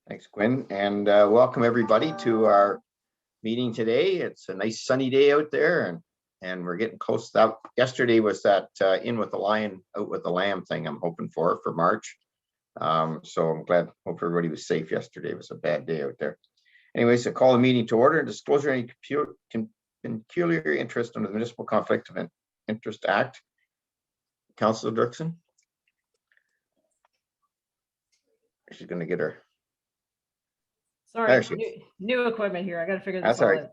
Thanks, Quinn, and welcome everybody to our meeting today. It's a nice sunny day out there, and we're getting close to that. Yesterday was that in with the lion, out with the lamb thing I'm hoping for March. So I'm glad, hope everybody was safe yesterday. It was a bad day out there. Anyways, I call the meeting to order. Disclosure any peculiar interest under the Municipal Conflict of Interest Act. Councillor Dirksen. She's going to get her. Sorry, new equipment here. I got to figure this out.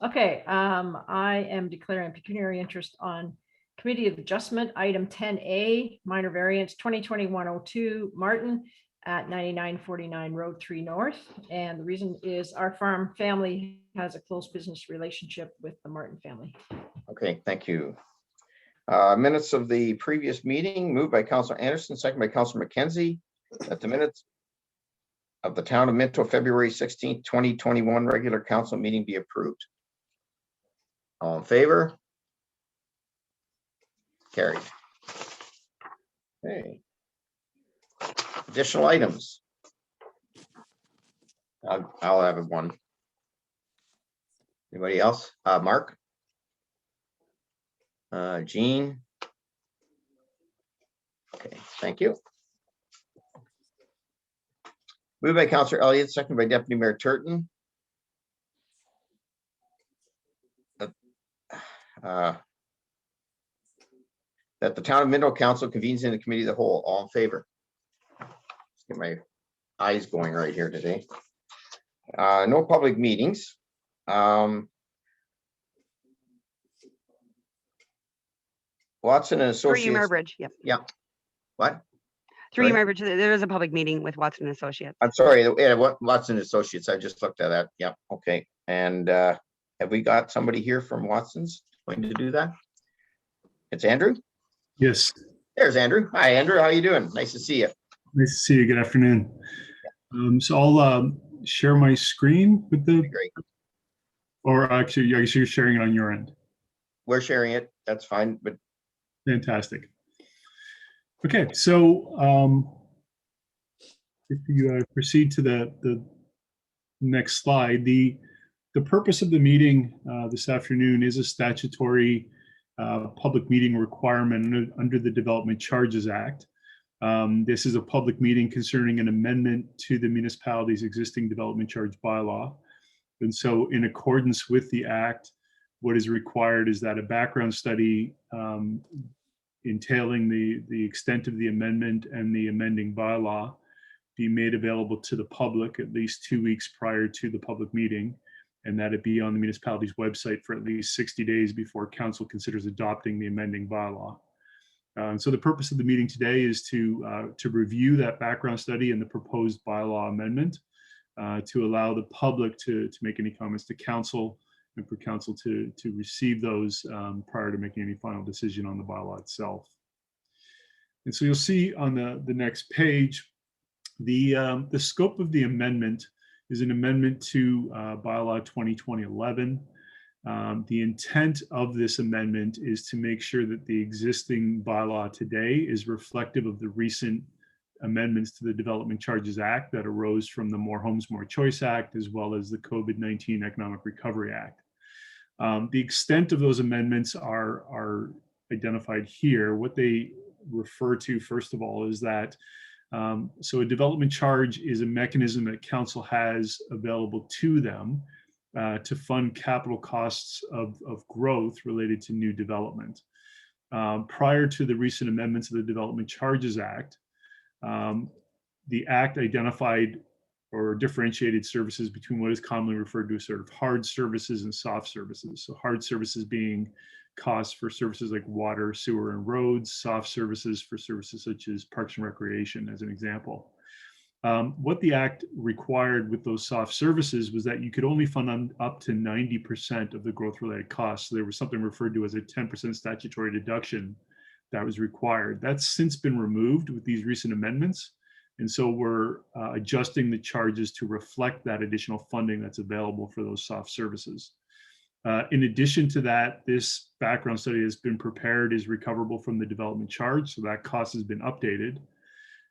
Okay, I am declaring pecuniary interest on Committee of Adjustment, item 10A, minor variance 2020-102 Martin at 9949 Road 3 North. And the reason is our farm family has a close business relationship with the Martin family. Okay, thank you. Minutes of the previous meeting moved by Councillor Anderson, second by Councillor McKenzie, that the minutes of the Town of Minto February 16th, 2021 regular council meeting be approved. All in favor? Carried. Okay. Additional items. I'll have one. Anybody else? Mark? Jean? Okay, thank you. Moved by Councillor Elliott, second by Deputy Mayor Turton. That the Town of Minto Council convenes in the committee of the whole. All in favor? Let's get my eyes going right here today. No public meetings. Watson and Associates. 3 Bridge, yep. Yeah. What? 3 Bridge. There is a public meeting with Watson and Associates. I'm sorry. Yeah, Watson and Associates. I just looked at that. Yeah. Okay. And have we got somebody here from Watson's going to do that? It's Andrew. Yes. There's Andrew. Hi, Andrew. How you doing? Nice to see you. Nice to see you. Good afternoon. So I'll share my screen with the. Great. Or actually, I guess you're sharing it on your end. We're sharing it. That's fine. But fantastic. Okay, so if you proceed to the next slide, the purpose of the meeting this afternoon is a statutory public meeting requirement under the Development Charges Act. This is a public meeting concerning an amendment to the municipality's existing development charge bylaw. And so in accordance with the act, what is required is that a background study entailing the extent of the amendment and the amending bylaw be made available to the public at least 2 weeks prior to the public meeting, and that it be on the municipality's website for at least 60 days before council considers adopting the amending bylaw. So the purpose of the meeting today is to review that background study and the proposed bylaw amendment, to allow the public to make any comments to council, and for council to receive those prior to making any final decision on the bylaw itself. And so you'll see on the next page, the scope of the amendment is an amendment to bylaw 2020-11. The intent of this amendment is to make sure that the existing bylaw today is reflective of the recent amendments to the Development Charges Act that arose from the More Homes, More Choice Act, as well as the COVID-19 Economic Recovery Act. The extent of those amendments are identified here. What they refer to, first of all, is that so a development charge is a mechanism that council has available to them to fund capital costs of growth related to new development. Prior to the recent amendments of the Development Charges Act, the Act identified or differentiated services between what is commonly referred to as sort of hard services and soft services. So hard services being costs for services like water, sewer, and roads, soft services for services such as parks and recreation, as an example. What the Act required with those soft services was that you could only fund up to 90% of the growth-related costs. So there was something referred to as a 10% statutory deduction that was required. That's since been removed with these recent amendments. And so we're adjusting the charges to reflect that additional funding that's available for those soft services. In addition to that, this background study has been prepared, is recoverable from the development charge, so that cost has been updated.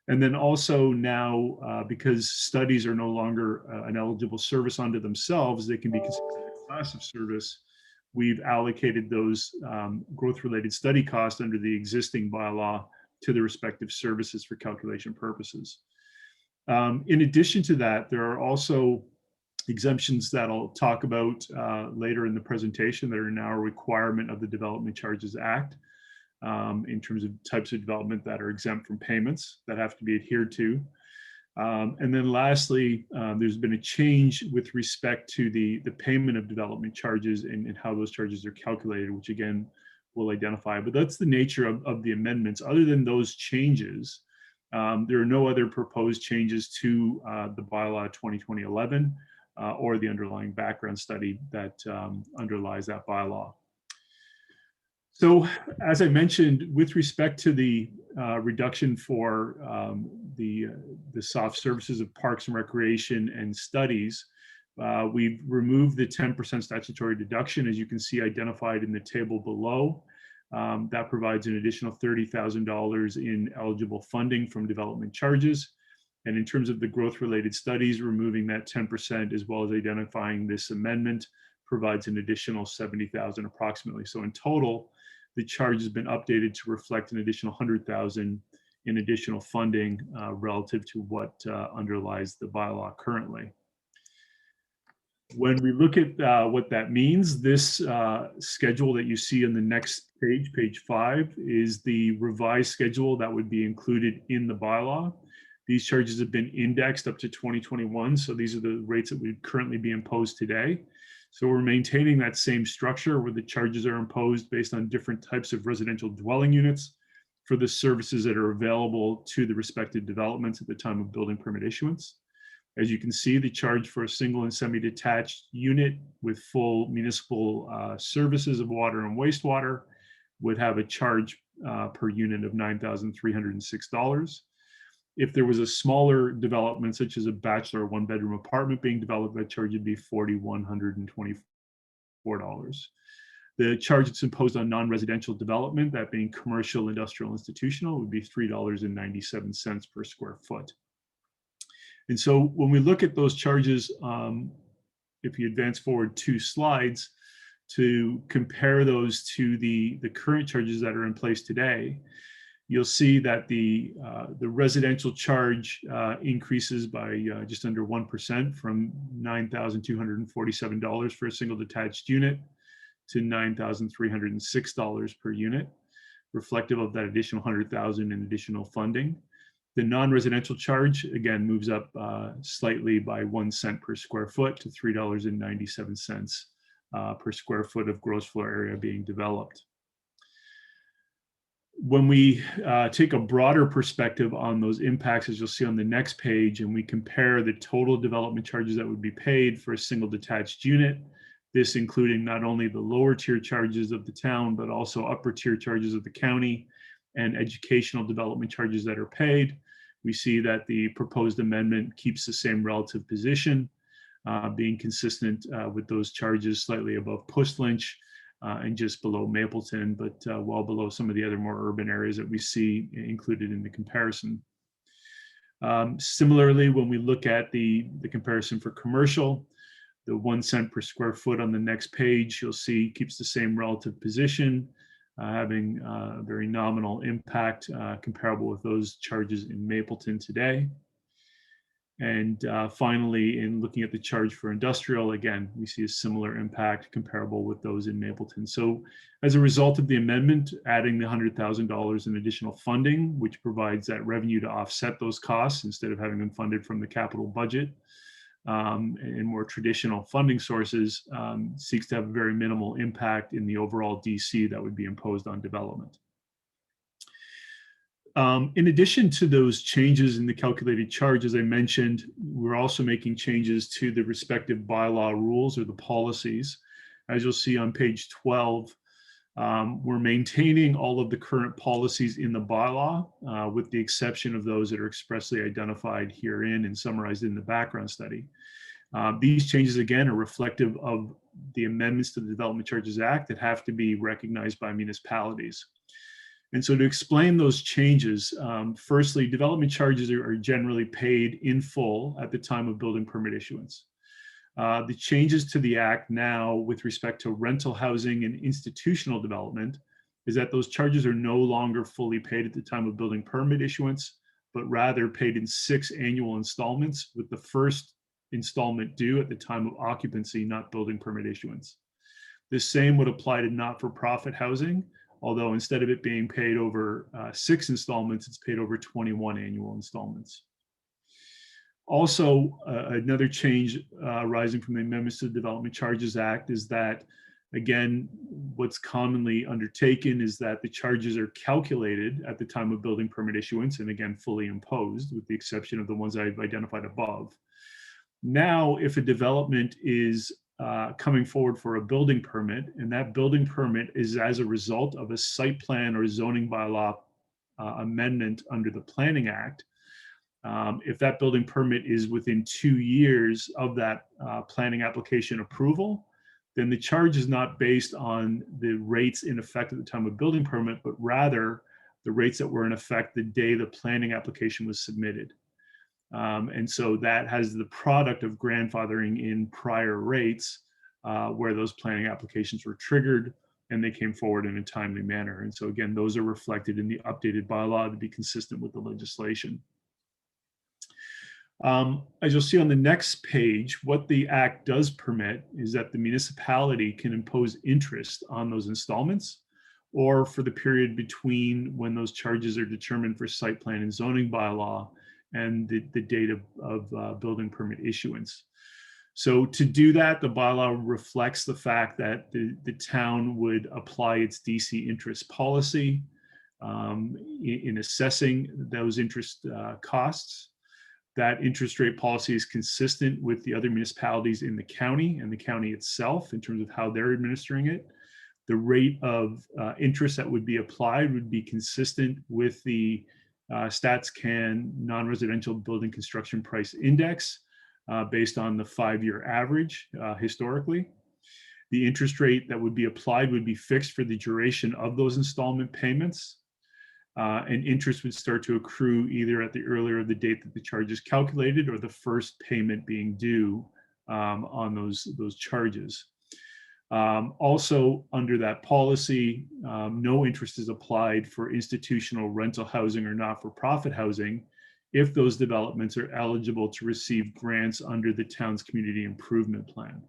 And then also now, because studies are no longer an eligible service unto themselves, they can be considered a class of service. We've allocated those growth-related study costs under the existing bylaw to the respective services for calculation purposes. In addition to that, there are also exemptions that I'll talk about later in the presentation that are now a requirement of the Development Charges Act. In terms of types of development that are exempt from payments that have to be adhered to. And then lastly, there's been a change with respect to the payment of development charges and how those charges are calculated, which again, we'll identify. But that's the nature of the amendments. Other than those changes, there are no other proposed changes to the bylaw 2020-11 or the underlying background study that underlies that bylaw. So, as I mentioned, with respect to the reduction for the soft services of parks and recreation and studies, we've removed the 10% statutory deduction, as you can see identified in the table below. That provides an additional $30,000 in eligible funding from development charges. And in terms of the growth-related studies, removing that 10% as well as identifying this amendment provides an additional $70,000 approximately. So in total, the charge has been updated to reflect an additional $100,000 in additional funding relative to what underlies the bylaw currently. When we look at what that means, this schedule that you see on the next page, page 5, is the revised schedule that would be included in the bylaw. These charges have been indexed up to 2021, so these are the rates that would currently be imposed today. So we're maintaining that same structure where the charges are imposed based on different types of residential dwelling units for the services that are available to the respective developments at the time of building permit issuance. As you can see, the charge for a single and semi-detached unit with full municipal services of water and wastewater would have a charge per unit of $9,306. If there was a smaller development, such as a bachelor or one-bedroom apartment being developed, that charge would be $4,124. The charge that's imposed on non-residential development, that being commercial, industrial, institutional, would be $3.97 per square foot. And so when we look at those charges, if you advance forward 2 slides to compare those to the current charges that are in place today, you'll see that the residential charge increases by just under 1% from $9,247 for a single detached unit to $9,306 per unit, reflective of that additional $100,000 in additional funding. The non-residential charge, again, moves up slightly by 1 cent per square foot to $3.97 per square foot of gross floor area being developed. When we take a broader perspective on those impacts, as you'll see on the next page, and we compare the total development charges that would be paid for a single detached unit, this including not only the lower tier charges of the town, but also upper tier charges of the county and educational development charges that are paid, we see that the proposed amendment keeps the same relative position, being consistent with those charges slightly above Puss Lynch, and just below Mapleton, but well below some of the other more urban areas that we see included in the comparison. Similarly, when we look at the comparison for commercial, the 1 cent per square foot on the next page, you'll see keeps the same relative position, having a very nominal impact comparable with those charges in Mapleton today. And finally, in looking at the charge for industrial, again, we see a similar impact comparable with those in Mapleton. So as a result of the amendment, adding the $100,000 in additional funding, which provides that revenue to offset those costs instead of having them funded from the capital budget, and more traditional funding sources, seeks to have a very minimal impact in the overall DC that would be imposed on development. In addition to those changes in the calculated charge, as I mentioned, we're also making changes to the respective bylaw rules or the policies. As you'll see on page 12, we're maintaining all of the current policies in the bylaw, with the exception of those that are expressly identified herein and summarized in the background study. These changes, again, are reflective of the amendments to the Development Charges Act that have to be recognized by municipalities. And so to explain those changes, firstly, development charges are generally paid in full at the time of building permit issuance. The changes to the Act now with respect to rental housing and institutional development is that those charges are no longer fully paid at the time of building permit issuance, but rather paid in 6 annual installments, with the first installment due at the time of occupancy, not building permit issuance. The same would apply to not-for-profit housing, although instead of it being paid over 6 installments, it's paid over 21 annual installments. Also, another change arising from the amendments to the Development Charges Act is that, again, what's commonly undertaken is that the charges are calculated at the time of building permit issuance, and again, fully imposed, with the exception of the ones I've identified above. Now, if a development is coming forward for a building permit, and that building permit is as a result of a site plan or zoning bylaw amendment under the Planning Act, if that building permit is within 2 years of that planning application approval, then the charge is not based on the rates in effect at the time of building permit, but rather the rates that were in effect the day the planning application was submitted. And so that has the product of grandfathering in prior rates where those planning applications were triggered and they came forward in a timely manner. And so again, those are reflected in the updated bylaw to be consistent with the legislation. As you'll see on the next page, what the Act does permit is that the municipality can impose interest on those installments, or for the period between when those charges are determined for site plan and zoning bylaw and the date of building permit issuance. So to do that, the bylaw reflects the fact that the town would apply its DC interest policy in assessing those interest costs. That interest rate policy is consistent with the other municipalities in the county and the county itself in terms of how they're administering it. The rate of interest that would be applied would be consistent with the StatsCan non-residential building construction price index based on the 5-year average historically. The interest rate that would be applied would be fixed for the duration of those installment payments. And interest would start to accrue either at the earlier of the date that the charge is calculated or the first payment being due on those charges. Also, under that policy, no interest is applied for institutional rental housing or not-for-profit housing if those developments are eligible to receive grants under the town's community improvement plan.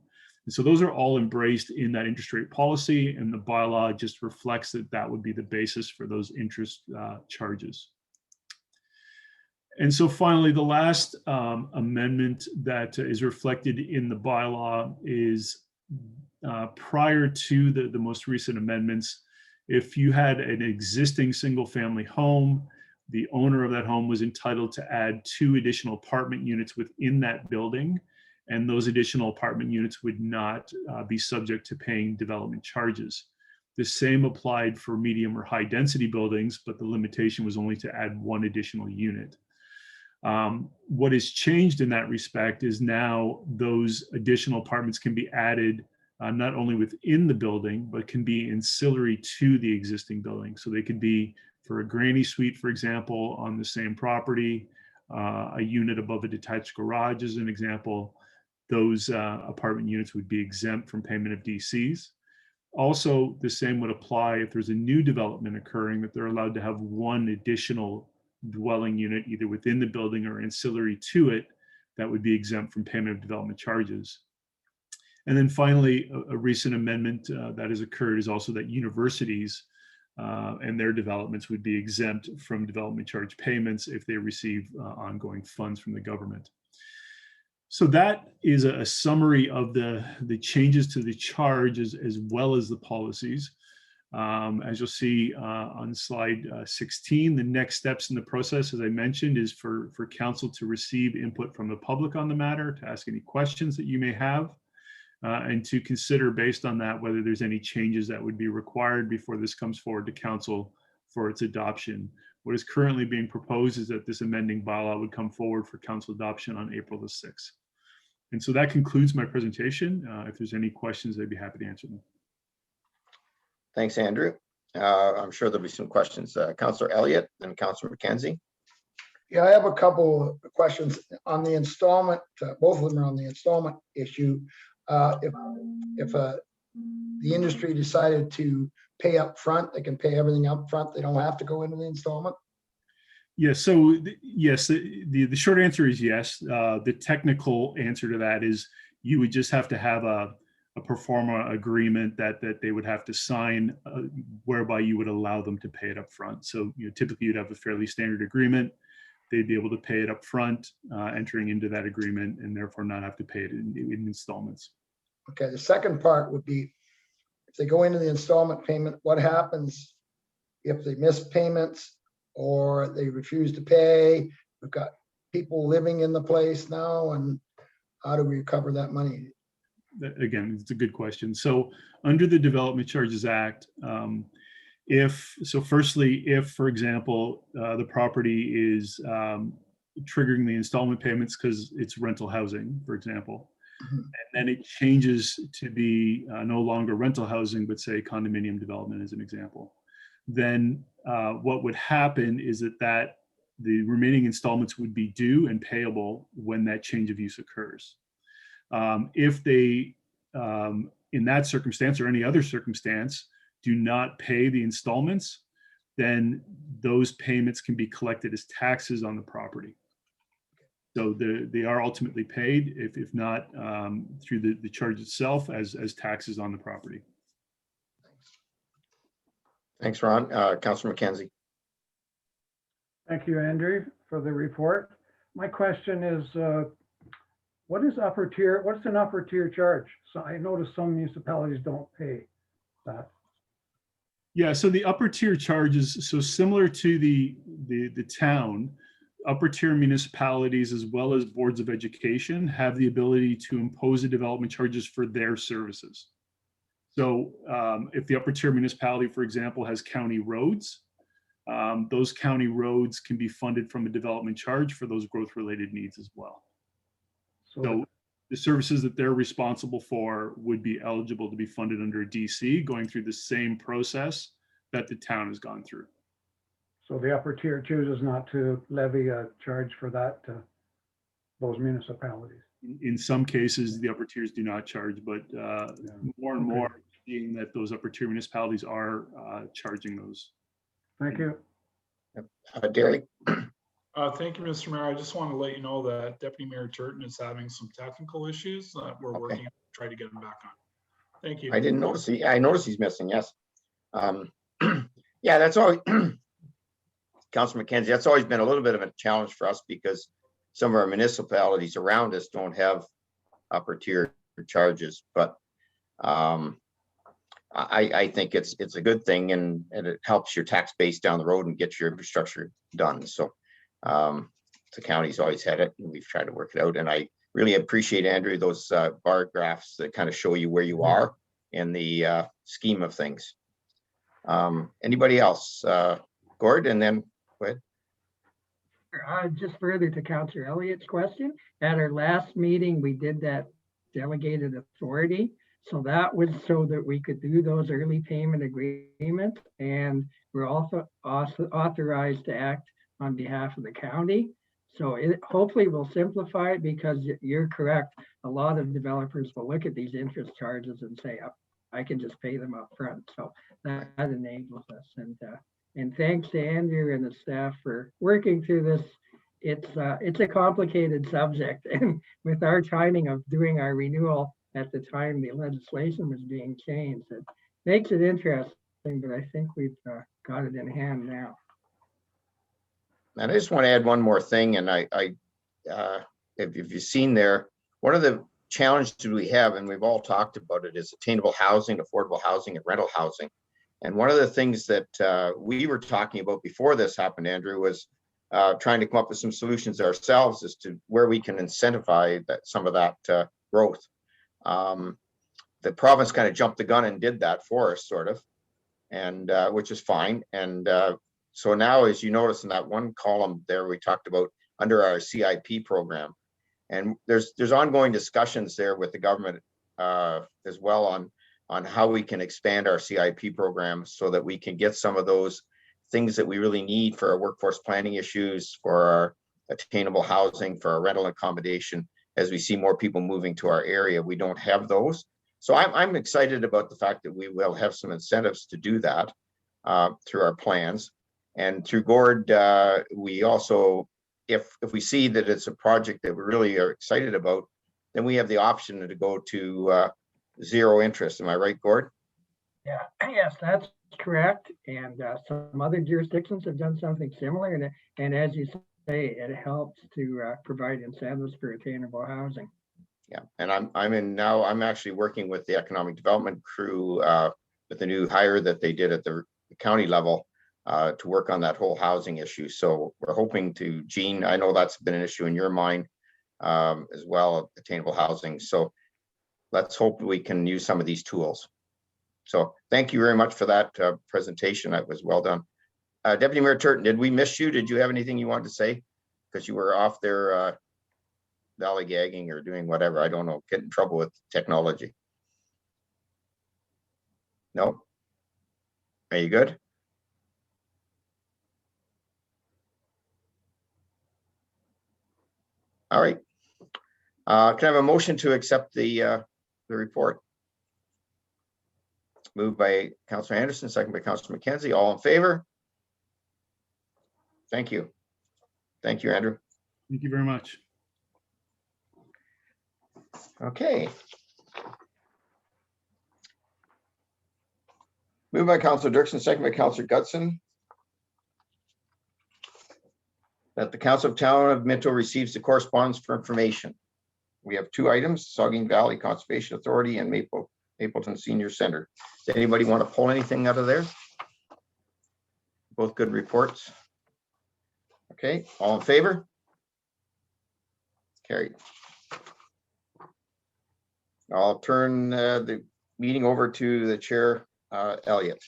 And so those are all embraced in that interest rate policy, and the bylaw just reflects that that would be the basis for those interest charges. And so finally, the last amendment that is reflected in the bylaw is prior to the most recent amendments, if you had an existing single family home, the owner of that home was entitled to add 2 additional apartment units within that building, and those additional apartment units would not be subject to paying development charges. The same applied for medium or high density buildings, but the limitation was only to add 1 additional unit. What has changed in that respect is now those additional apartments can be added not only within the building, but can be ancillary to the existing building. So they could be for a granny suite, for example, on the same property, a unit above a detached garage as an example. Those apartment units would be exempt from payment of DCs. Also, the same would apply if there's a new development occurring, that they're allowed to have 1 additional dwelling unit either within the building or ancillary to it that would be exempt from payment of development charges. And then finally, a recent amendment that has occurred is also that universities and their developments would be exempt from development charge payments if they receive ongoing funds from the government. So that is a summary of the changes to the charge as well as the policies. As you'll see on slide 16, the next steps in the process, as I mentioned, is for council to receive input from the public on the matter, to ask any questions that you may have, and to consider based on that whether there's any changes that would be required before this comes forward to council for its adoption. What is currently being proposed is that this amending bylaw would come forward for council adoption on April the 6th. And so that concludes my presentation. If there's any questions, I'd be happy to answer them. Thanks, Andrew. I'm sure there'll be some questions. Councillor Elliott and Councillor McKenzie. Yeah, I have a couple of questions on the installment. Both of them are on the installment issue. If the industry decided to pay up front, they can pay everything up front. They don't have to go into the installment. Yeah, so yes, the short answer is yes. The technical answer to that is you would just have to have a pro forma agreement that they would have to sign, whereby you would allow them to pay it up front. So typically you'd have a fairly standard agreement. They'd be able to pay it up front, entering into that agreement, and therefore not have to pay it in installments. Okay, the second part would be, if they go into the installment payment, what happens if they miss payments or they refuse to pay? We've got people living in the place now, and how do we recover that money? Again, it's a good question. So under the Development Charges Act, firstly, if, for example, the property is triggering the installment payments because it's rental housing, for example, and then it changes to be no longer rental housing, but say condominium development as an example, then what would happen is that the remaining installments would be due and payable when that change of use occurs. If they, in that circumstance or any other circumstance, do not pay the installments, then those payments can be collected as taxes on the property. So they are ultimately paid, if not through the charge itself, as taxes on the property. Thanks, Ron. Councillor McKenzie. Thank you, Andrew, for the report. My question is, what is upper tier? What's an upper tier charge? So I noticed some municipalities don't pay that. Yeah, so the upper tier charges, so similar to the town, upper tier municipalities as well as boards of education have the ability to impose the development charges for their services. So if the upper tier municipality, for example, has county roads, those county roads can be funded from a development charge for those growth related needs as well. So the services that they're responsible for would be eligible to be funded under a DC, going through the same process that the town has gone through. So the upper tier chooses not to levy a charge for that to those municipalities. In some cases, the upper tiers do not charge, but more and more seeing that those upper tier municipalities are charging those. Thank you. Derek. Thank you, Mr. Mayor. I just want to let you know that Deputy Mayor Turton is having some technical issues. We're working to try to get him back on. Thank you. I didn't notice. I noticed he's missing. Yes. Yeah, that's always, Councillor McKenzie, that's always been a little bit of a challenge for us because some of our municipalities around us don't have upper tier charges, but I think it's a good thing, and it helps your tax base down the road and gets your infrastructure done. So the county's always had it, and we've tried to work it out. And I really appreciate, Andrew, those bar graphs that kind of show you where you are in the scheme of things. Anybody else? Gord, and then go ahead. Just further to Councillor Elliott's question, at our last meeting, we did that delegated authority. So that was so that we could do those early payment agreements, and we're also authorized to act on behalf of the county. So it hopefully will simplify it, because you're correct. A lot of developers will look at these interest charges and say, I can just pay them up front. So that enables us. And thanks to Andrew and the staff for working through this. It's a complicated subject, and with our timing of doing our renewal at the time the legislation was being changed, it makes it interesting, but I think we've got it in hand now. And I just want to add one more thing, and if you've seen there, one of the challenges we have, and we've all talked about it, is attainable housing, affordable housing, and rental housing. And one of the things that we were talking about before this happened, Andrew, was trying to come up with some solutions ourselves as to where we can incentivize some of that growth. The province kind of jumped the gun and did that for us, sort of, and which is fine. And so now, as you notice in that one column there, we talked about under our CIP program, and there's ongoing discussions there with the government as well on how we can expand our CIP program so that we can get some of those things that we really need for our workforce planning issues, for our attainable housing, for our rental accommodation. As we see more people moving to our area, we don't have those. So I'm excited about the fact that we will have some incentives to do that through our plans. And through GORD, we also, if we see that it's a project that we really are excited about, then we have the option to go to zero interest. Am I right, Gord? Yeah, yes, that's correct. And some other jurisdictions have done something similar. And as you say, it helps to provide incentives for attainable housing. Yeah, and I'm actually working with the economic development crew with the new hire that they did at the county level to work on that whole housing issue. So we're hoping to, Jean, I know that's been an issue in your mind as well, attainable housing. So let's hope we can use some of these tools. So thank you very much for that presentation. That was well done. Deputy Mayor Turton, did we miss you? Did you have anything you wanted to say? Because you were off there lollygagging or doing whatever. I don't know, get in trouble with technology. No? Are you good? All right. Can I have a motion to accept the report? Moved by Councillor Anderson, second by Councillor McKenzie. All in favor? Thank you. Thank you, Andrew. Thank you very much. Okay. Moved by Councillor Dirksen, second by Councillor Gutson. That the Council of Town of Minto receives the correspondence for information. We have two items, Saugeen Valley Conservation Authority and Mapleton Senior Center. Does anybody want to pull anything out of there? Both good reports. Okay, all in favor? Carried. I'll turn the meeting over to the chair, Elliot.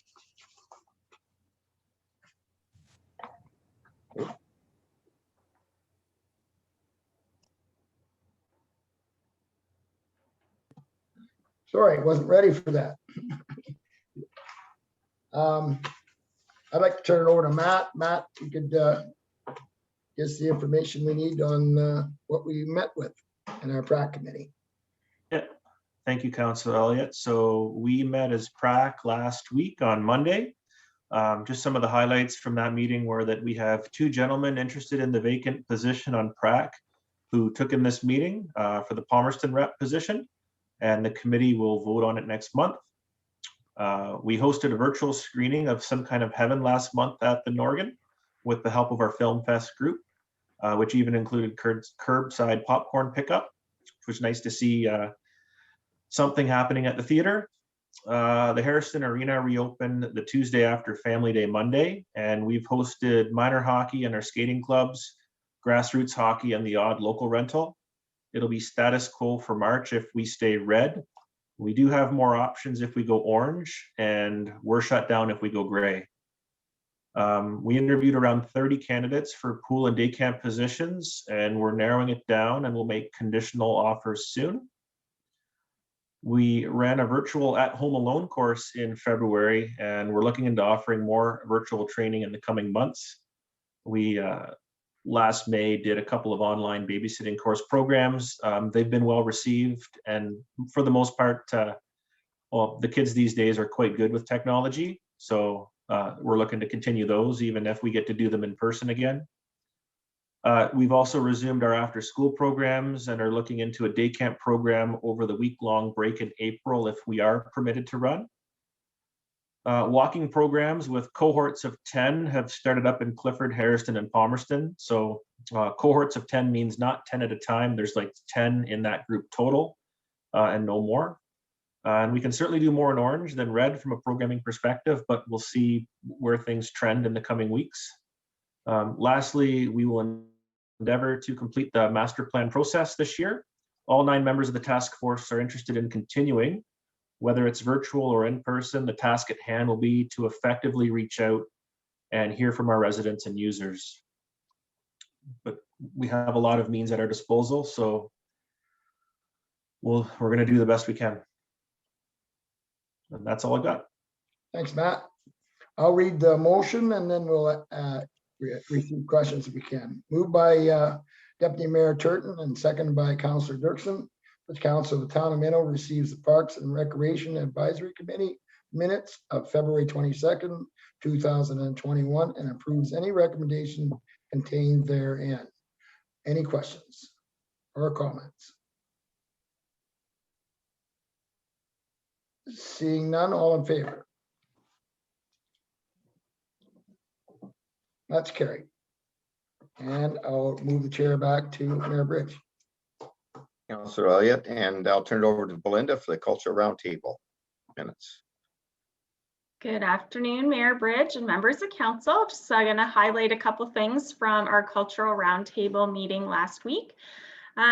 Sorry, wasn't ready for that. I'd like to turn it over to Matt. Matt, you could give us the information we need on what we met with in our PRAC committee. Yeah, thank you, Councillor Elliott. So we met as PRAC last week on Monday. Just some of the highlights from that meeting were that we have two gentlemen interested in the vacant position on PRAC who took in this meeting for the Palmerston rep position, and the committee will vote on it next month. We hosted a virtual screening of Some Kind of Heaven last month at the Norgan with the help of our Film Fest group, which even included curbside popcorn pickup, which was nice to see something happening at the theater. The Harrison Arena reopened the Tuesday after Family Day Monday, and we've hosted minor hockey in our skating clubs, grassroots hockey, and the odd local rental. It'll be status quo for March if we stay red. We do have more options if we go orange, and we're shut down if we go gray. We interviewed around 30 candidates for pool and day camp positions, and we're narrowing it down, and we'll make conditional offers soon. We ran a virtual at-home alone course in February, and we're looking into offering more virtual training in the coming months. We last May did a couple of online babysitting course programs. They've been well received, and for the most part, well, the kids these days are quite good with technology. So we're looking to continue those, even if we get to do them in person again. We've also resumed our after school programs and are looking into a day camp program over the week-long break in April if we are permitted to run. Walking programs with cohorts of 10 have started up in Clifford, Harrison, and Palmerston. So cohorts of 10 means not 10 at a time. There's like 10 in that group total and no more. And we can certainly do more in orange than red from a programming perspective, but we'll see where things trend in the coming weeks. Lastly, we will endeavor to complete the master plan process this year. All 9 members of the task force are interested in continuing. Whether it's virtual or in person, the task at hand will be to effectively reach out and hear from our residents and users. But we have a lot of means at our disposal, so we're going to do the best we can. And that's all I got. Thanks, Matt. I'll read the motion and then we'll receive questions if we can. Moved by Deputy Mayor Turton and seconded by Councillor Dirksen. The Council of the Town of Minto receives the Parks and Recreation Advisory Committee minutes of February 22nd, 2021, and approves any recommendation contained therein. Any questions or comments? Seeing none, all in favor? That's carried. And I'll move the chair back to Mayor Bridge. Councillor Elliott, and I'll turn it over to Belinda for the Cultural Roundtable minutes. Good afternoon, Mayor Bridge and members of council. Just going to highlight a couple things from our Cultural Roundtable meeting last week.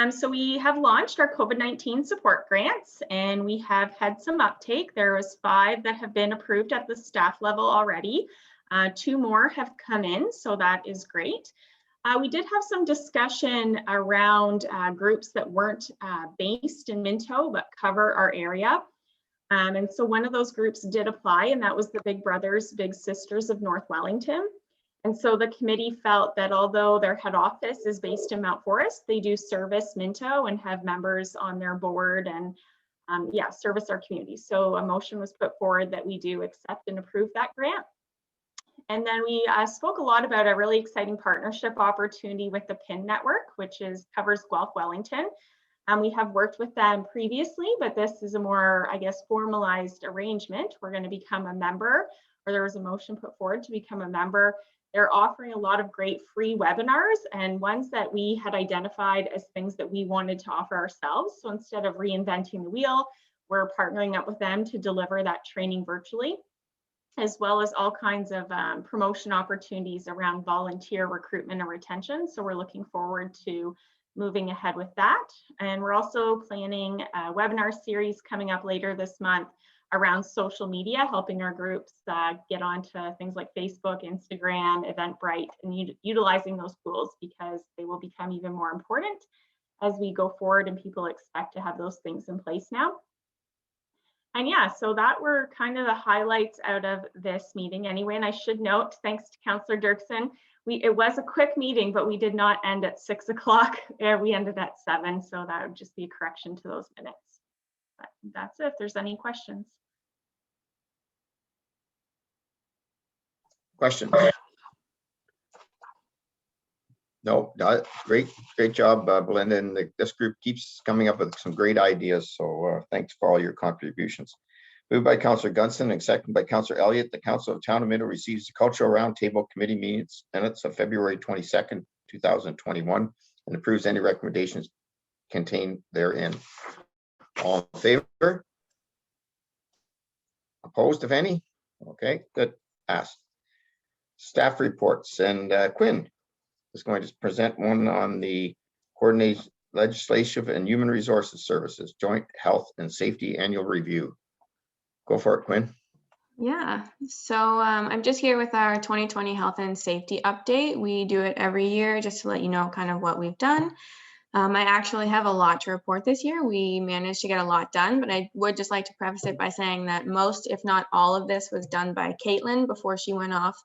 So we have launched our COVID-19 support grants and we have had some uptake. There was 5 that have been approved at the staff level already. 2 more have come in, so that is great. We did have some discussion around groups that weren't based in Minto but cover our area. And so one of those groups did apply, and that was the Big Brothers Big Sisters of North Wellington. And so the committee felt that although their head office is based in Mount Forest, they do service Minto and have members on their board and service our community. So a motion was put forward that we do accept and approve that grant. And then we spoke a lot about a really exciting partnership opportunity with the PIN network, which covers Guelph Wellington. We have worked with them previously, but this is a more, I guess, formalized arrangement. We're going to become a member, or there was a motion put forward to become a member. They're offering a lot of great free webinars and ones that we had identified as things that we wanted to offer ourselves. So instead of reinventing the wheel, we're partnering up with them to deliver that training virtually, as well as all kinds of promotion opportunities around volunteer recruitment and retention. So we're looking forward to moving ahead with that. And we're also planning a webinar series coming up later this month around social media, helping our groups get onto things like Facebook, Instagram, Eventbrite, and utilizing those tools because they will become even more important as we go forward and people expect to have those things in place now. And yeah, so that were kind of the highlights out of this meeting anyway. And I should note, thanks to Councillor Dirksen, it was a quick meeting, but we did not end at 6 o'clock. We ended at 7. So that would just be a correction to those minutes. But that's it, if there's any questions. Questions? No, great job, Belinda. And this group keeps coming up with some great ideas. So thanks for all your contributions. Moved by Councillor Gunson and seconded by Councillor Elliott, the Council of Town of Minto receives the Cultural Roundtable Committee minutes of February 22nd, 2021, and approves any recommendations contained therein. All in favor? Opposed, if any? Okay, good. Passed. Staff reports, and Quinn is going to present one on the Coordinated Legislative and Human Resources Services Joint Health and Safety Annual Review. Go for it, Quinn. Yeah, so I'm just here with our 2020 health and safety update. We do it every year just to let you know kind of what we've done. I actually have a lot to report this year. We managed to get a lot done, but I would just like to preface it by saying that most, if not all of this was done by Caitlin before she went off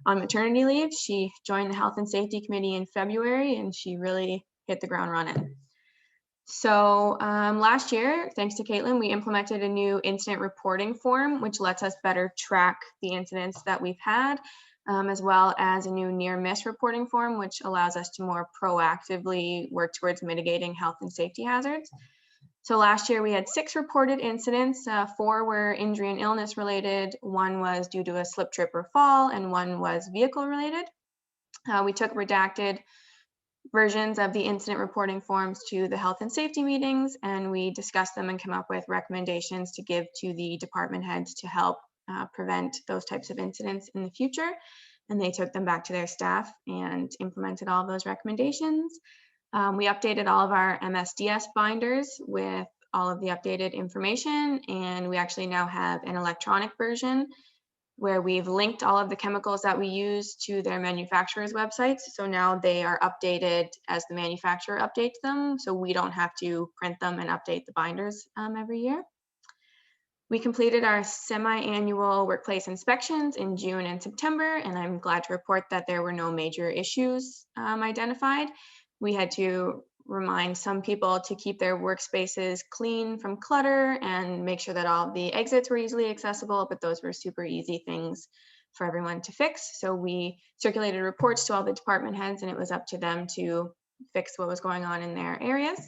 on maternity leave. She joined the Health and Safety Committee in February and she really hit the ground running. So last year, thanks to Caitlin, we implemented a new incident reporting form, which lets us better track the incidents that we've had, as well as a new near miss reporting form, which allows us to more proactively work towards mitigating health and safety hazards. So last year we had 6 reported incidents, 4 were injury and illness related, 1 was due to a slip, trip, or fall, and 1 was vehicle related. We took redacted versions of the incident reporting forms to the health and safety meetings, and we discussed them and come up with recommendations to give to the department heads to help prevent those types of incidents in the future. And they took them back to their staff and implemented all of those recommendations. We updated all of our MSDS binders with all of the updated information, and we actually now have an electronic version where we've linked all of the chemicals that we use to their manufacturers' websites. So now they are updated as the manufacturer updates them. So we don't have to print them and update the binders every year. We completed our semi-annual workplace inspections in June and September, and I'm glad to report that there were no major issues identified. We had to remind some people to keep their workspaces clean from clutter and make sure that all the exits were easily accessible, but those were super easy things for everyone to fix. So we circulated reports to all the department heads, and it was up to them to fix what was going on in their areas.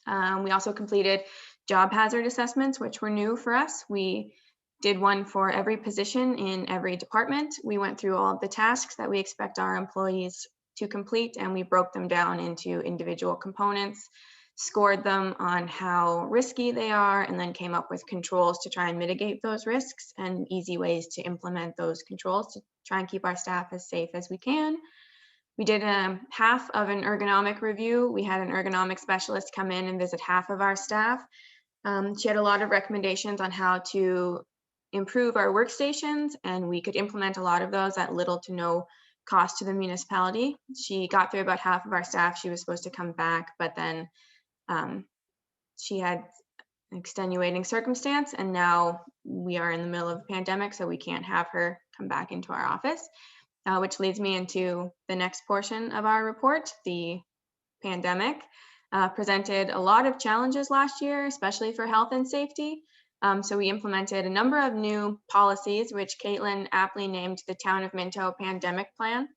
We also completed job hazard assessments, which were new for us. We did one for every position in every department. We went through all of the tasks that we expect our employees to complete, and we broke them down into individual components, scored them on how risky they are, and then came up with controls to try and mitigate those risks and easy ways to implement those controls to try and keep our staff as safe as we can. We did half of an ergonomic review. We had an ergonomic specialist come in and visit half of our staff. She had a lot of recommendations on how to improve our workstations, and we could implement a lot of those at little to no cost to the municipality. She got through about half of our staff. She was supposed to come back, but then she had an extenuating circumstance, and now we are in the middle of a pandemic, so we can't have her come back into our office, which leads me into the next portion of our report. The pandemic presented a lot of challenges last year, especially for health and safety. So we implemented a number of new policies, which Caitlin aptly named the Town of Minto Pandemic Plan.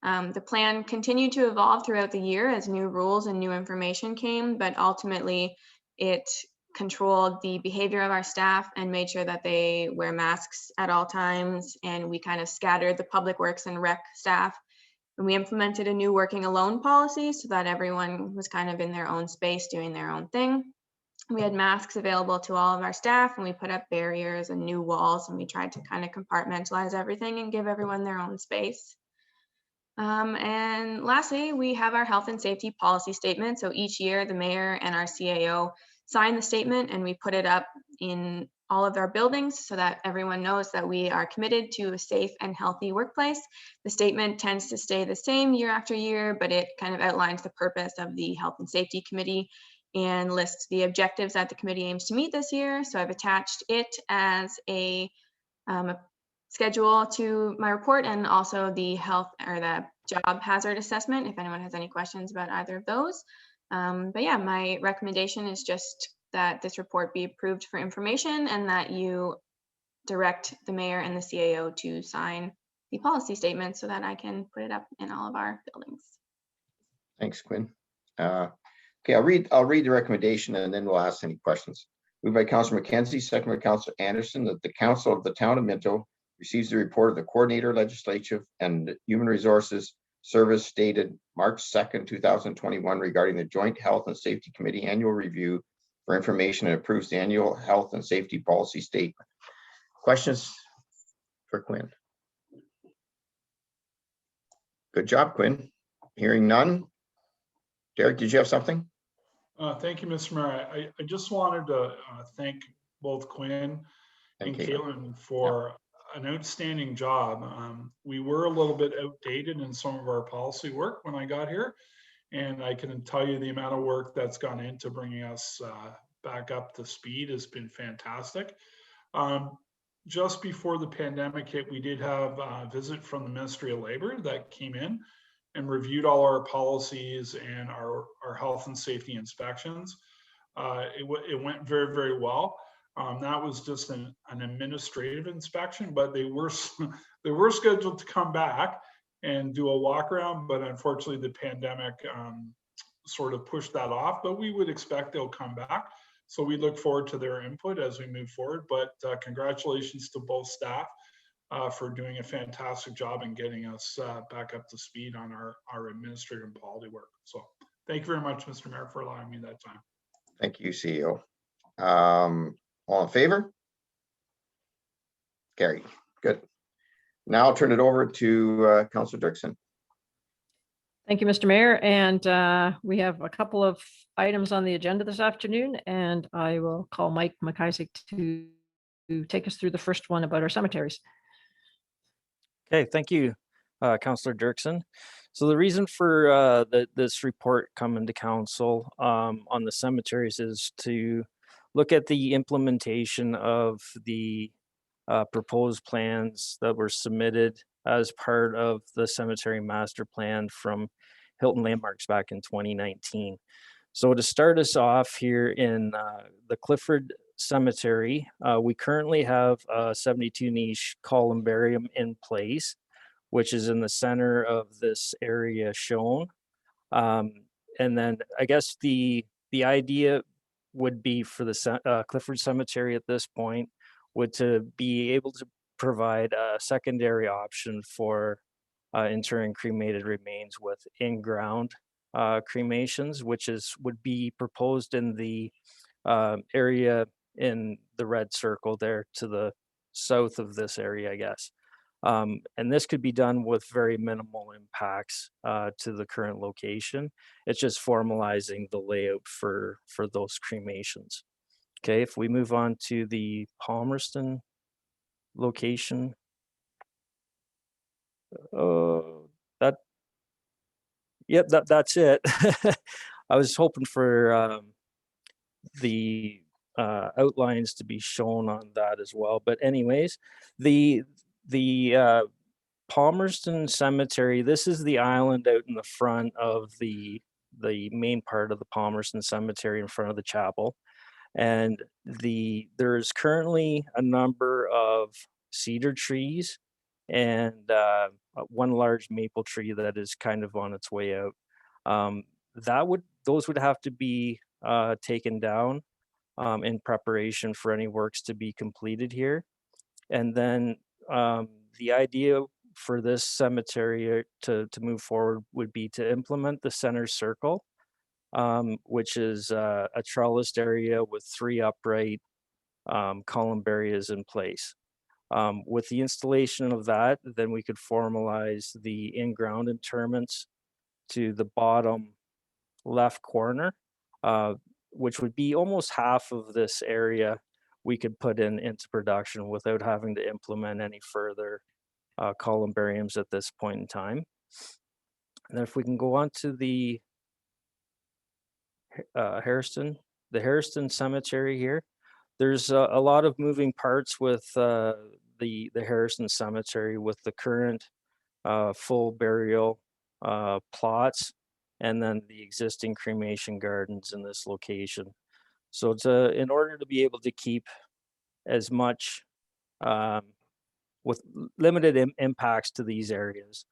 The plan continued to evolve throughout the year as new rules and new information came, but ultimately it controlled the behavior of our staff and made sure that they wear masks at all times. And we kind of scattered the public works and rec staff. And we implemented a new working alone policy so that everyone was kind of in their own space doing their own thing. We had masks available to all of our staff, and we put up barriers and new walls, and we tried to kind of compartmentalize everything and give everyone their own space. And lastly, we have our health and safety policy statement. So each year the mayor and our CAO sign the statement, and we put it up in all of our buildings so that everyone knows that we are committed to a safe and healthy workplace. The statement tends to stay the same year after year, but it kind of outlines the purpose of the Health and Safety Committee and lists the objectives that the committee aims to meet this year. So I've attached it as a schedule to my report, and also the health or the job hazard assessment if anyone has any questions about either of those. But yeah, my recommendation is just that this report be approved for information and that you direct the mayor and the CAO to sign the policy statement so that I can put it up in all of our buildings. Thanks, Quinn. Okay, I'll read the recommendation and then we'll ask any questions. Moved by Councillor McKenzie, second by Councillor Anderson, that the Council of the Town of Minto receives the report of the Coordinator, Legislative and Human Resources Service dated March 2nd, 2021 regarding the Joint Health and Safety Committee annual review for information and approves the annual health and safety policy statement. Questions for Quinn? Good job, Quinn. Hearing none. Derek, did you have something? Thank you, Mr. Mayor. I just wanted to thank both Quinn and Caitlin for an outstanding job. We were a little bit outdated in some of our policy work when I got here, and I can tell you the amount of work that's gone into bringing us back up to speed has been fantastic. Just before the pandemic hit, we did have a visit from the Ministry of Labor that came in and reviewed all our policies and our health and safety inspections. It went very, very well. That was just an administrative inspection, but they were scheduled to come back and do a walk around, but unfortunately the pandemic sort of pushed that off, but we would expect they'll come back. So we look forward to their input as we move forward, but congratulations to both staff for doing a fantastic job in getting us back up to speed on our administrative and quality work. So thank you very much, Mr. Mayor, for allowing me that time. Thank you, CEO. All in favor? Carried. Good. Now I'll turn it over to Councillor Dirksen. Thank you, Mr. Mayor. And we have a couple of items on the agenda this afternoon, and I will call Mike McIsaac to take us through the first one about our cemeteries. Okay, thank you, Councillor Dirksen. So the reason for this report coming to council on the cemeteries is to look at the implementation of the proposed plans that were submitted as part of the cemetery master plan from Hilton Landmarks back in 2019. So to start us off here in the Clifford Cemetery, we currently have a 72 niche columbarium in place, which is in the center of this area shown. And then I guess the idea would be for the Clifford Cemetery at this point would to be able to provide a secondary option for interring cremated remains with in-ground cremations, which would be proposed in the area in the red circle there to the south of this area, I guess. And this could be done with very minimal impacts to the current location. It's just formalizing the layout for those cremations. Okay, if we move on to the Palmerston location. That, yep, that's it. I was hoping for the outlines to be shown on that as well. But anyways, the Palmerston Cemetery, this is the island out in the front of the main part of the Palmerston Cemetery in front of the chapel. And there's currently a number of cedar trees and one large maple tree that is kind of on its way out. Those would have to be taken down in preparation for any works to be completed here. And then the idea for this cemetery to move forward would be to implement the center circle, which is a trellised area with 3 upright columbarias in place. With the installation of that, then we could formalize the in-ground interments to the bottom left corner, which would be almost half of this area we could put into production without having to implement any further columbariums at this point in time. And then if we can go on to the Hairston Cemetery here, there's a lot of moving parts with the Hairston Cemetery with the current full burial plots and then the existing cremation gardens in this location. So in order to be able to keep as much with limited impacts to these areas,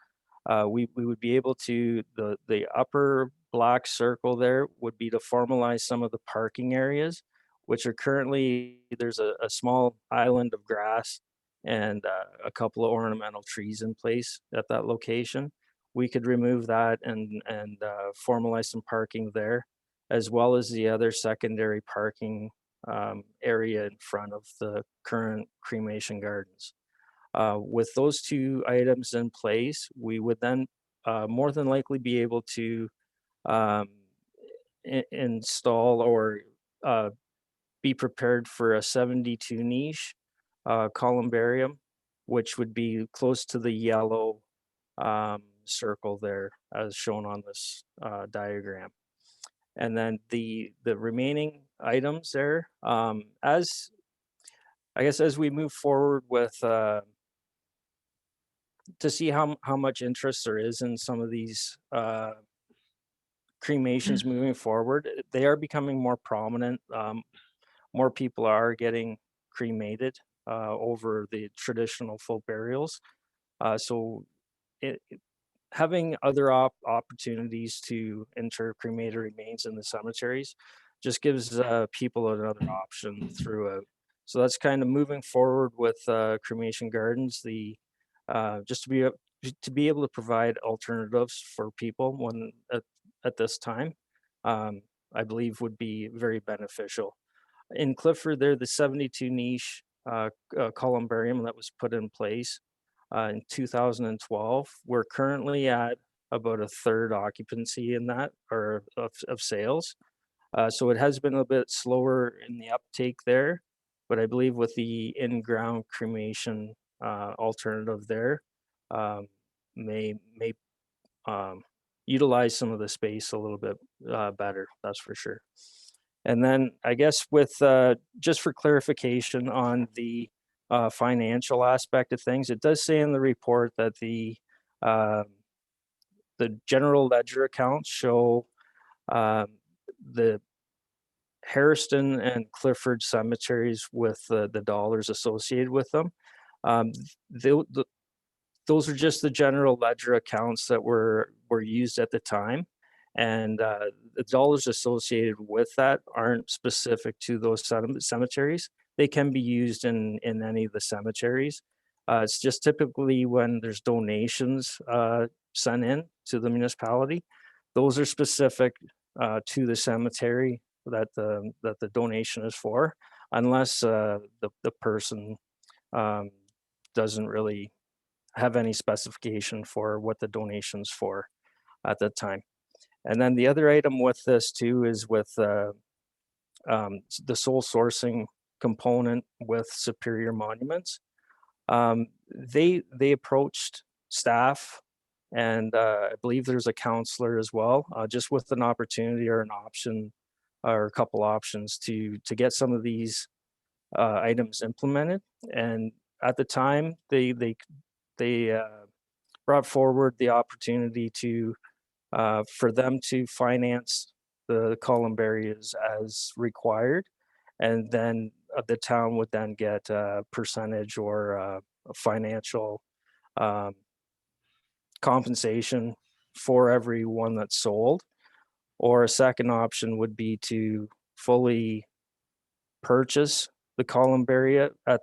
we would be able to, the upper black circle there would be to formalize some of the parking areas, which are currently, there's a small island of grass and a couple of ornamental trees in place at that location. We could remove that and formalize some parking there, as well as the other secondary parking area in front of the current cremation gardens. With those 2 items in place, we would then more than likely be able to install or be prepared for a 72 niche columbarium, which would be close to the yellow circle there as shown on this diagram. And then the remaining items there, as we move forward with to see how much interest there is in some of these cremations moving forward, they are becoming more prominent. More people are getting cremated over the traditional full burials. So having other opportunities to inter cremated remains in the cemeteries just gives people another option throughout. So that's kind of moving forward with cremation gardens. Just to be able to provide alternatives for people when at this time, I believe would be very beneficial. In Clifford, there, the 72 niche columbarium that was put in place in 2012. We're currently at about a third occupancy in that, or of sales. So it has been a bit slower in the uptake there, but I believe with the in-ground cremation alternative there, may utilize some of the space a little bit better, that's for sure. And then I guess with just for clarification on the financial aspect of things, it does say in the report that the general ledger accounts show the Harrison and Clifford cemeteries with the dollars associated with them. Those are just the general ledger accounts that were used at the time. And the dollars associated with that aren't specific to those cemeteries. They can be used in any of the cemeteries. It's just typically when there's donations sent in to the municipality, those are specific to the cemetery that the donation is for, unless the person doesn't really have any specification for what the donation's for at that time. And then the other item with this too is with the sole sourcing component with Superior Monuments. They approached staff, and I believe there's a counselor as well, just with an opportunity or an option or a couple options to get some of these items implemented. And at the time, they brought forward the opportunity to for them to finance the columbarias as required, and then the town would then get a percentage or a financial compensation for every one that's sold. Or a second option would be to fully purchase the columbaria at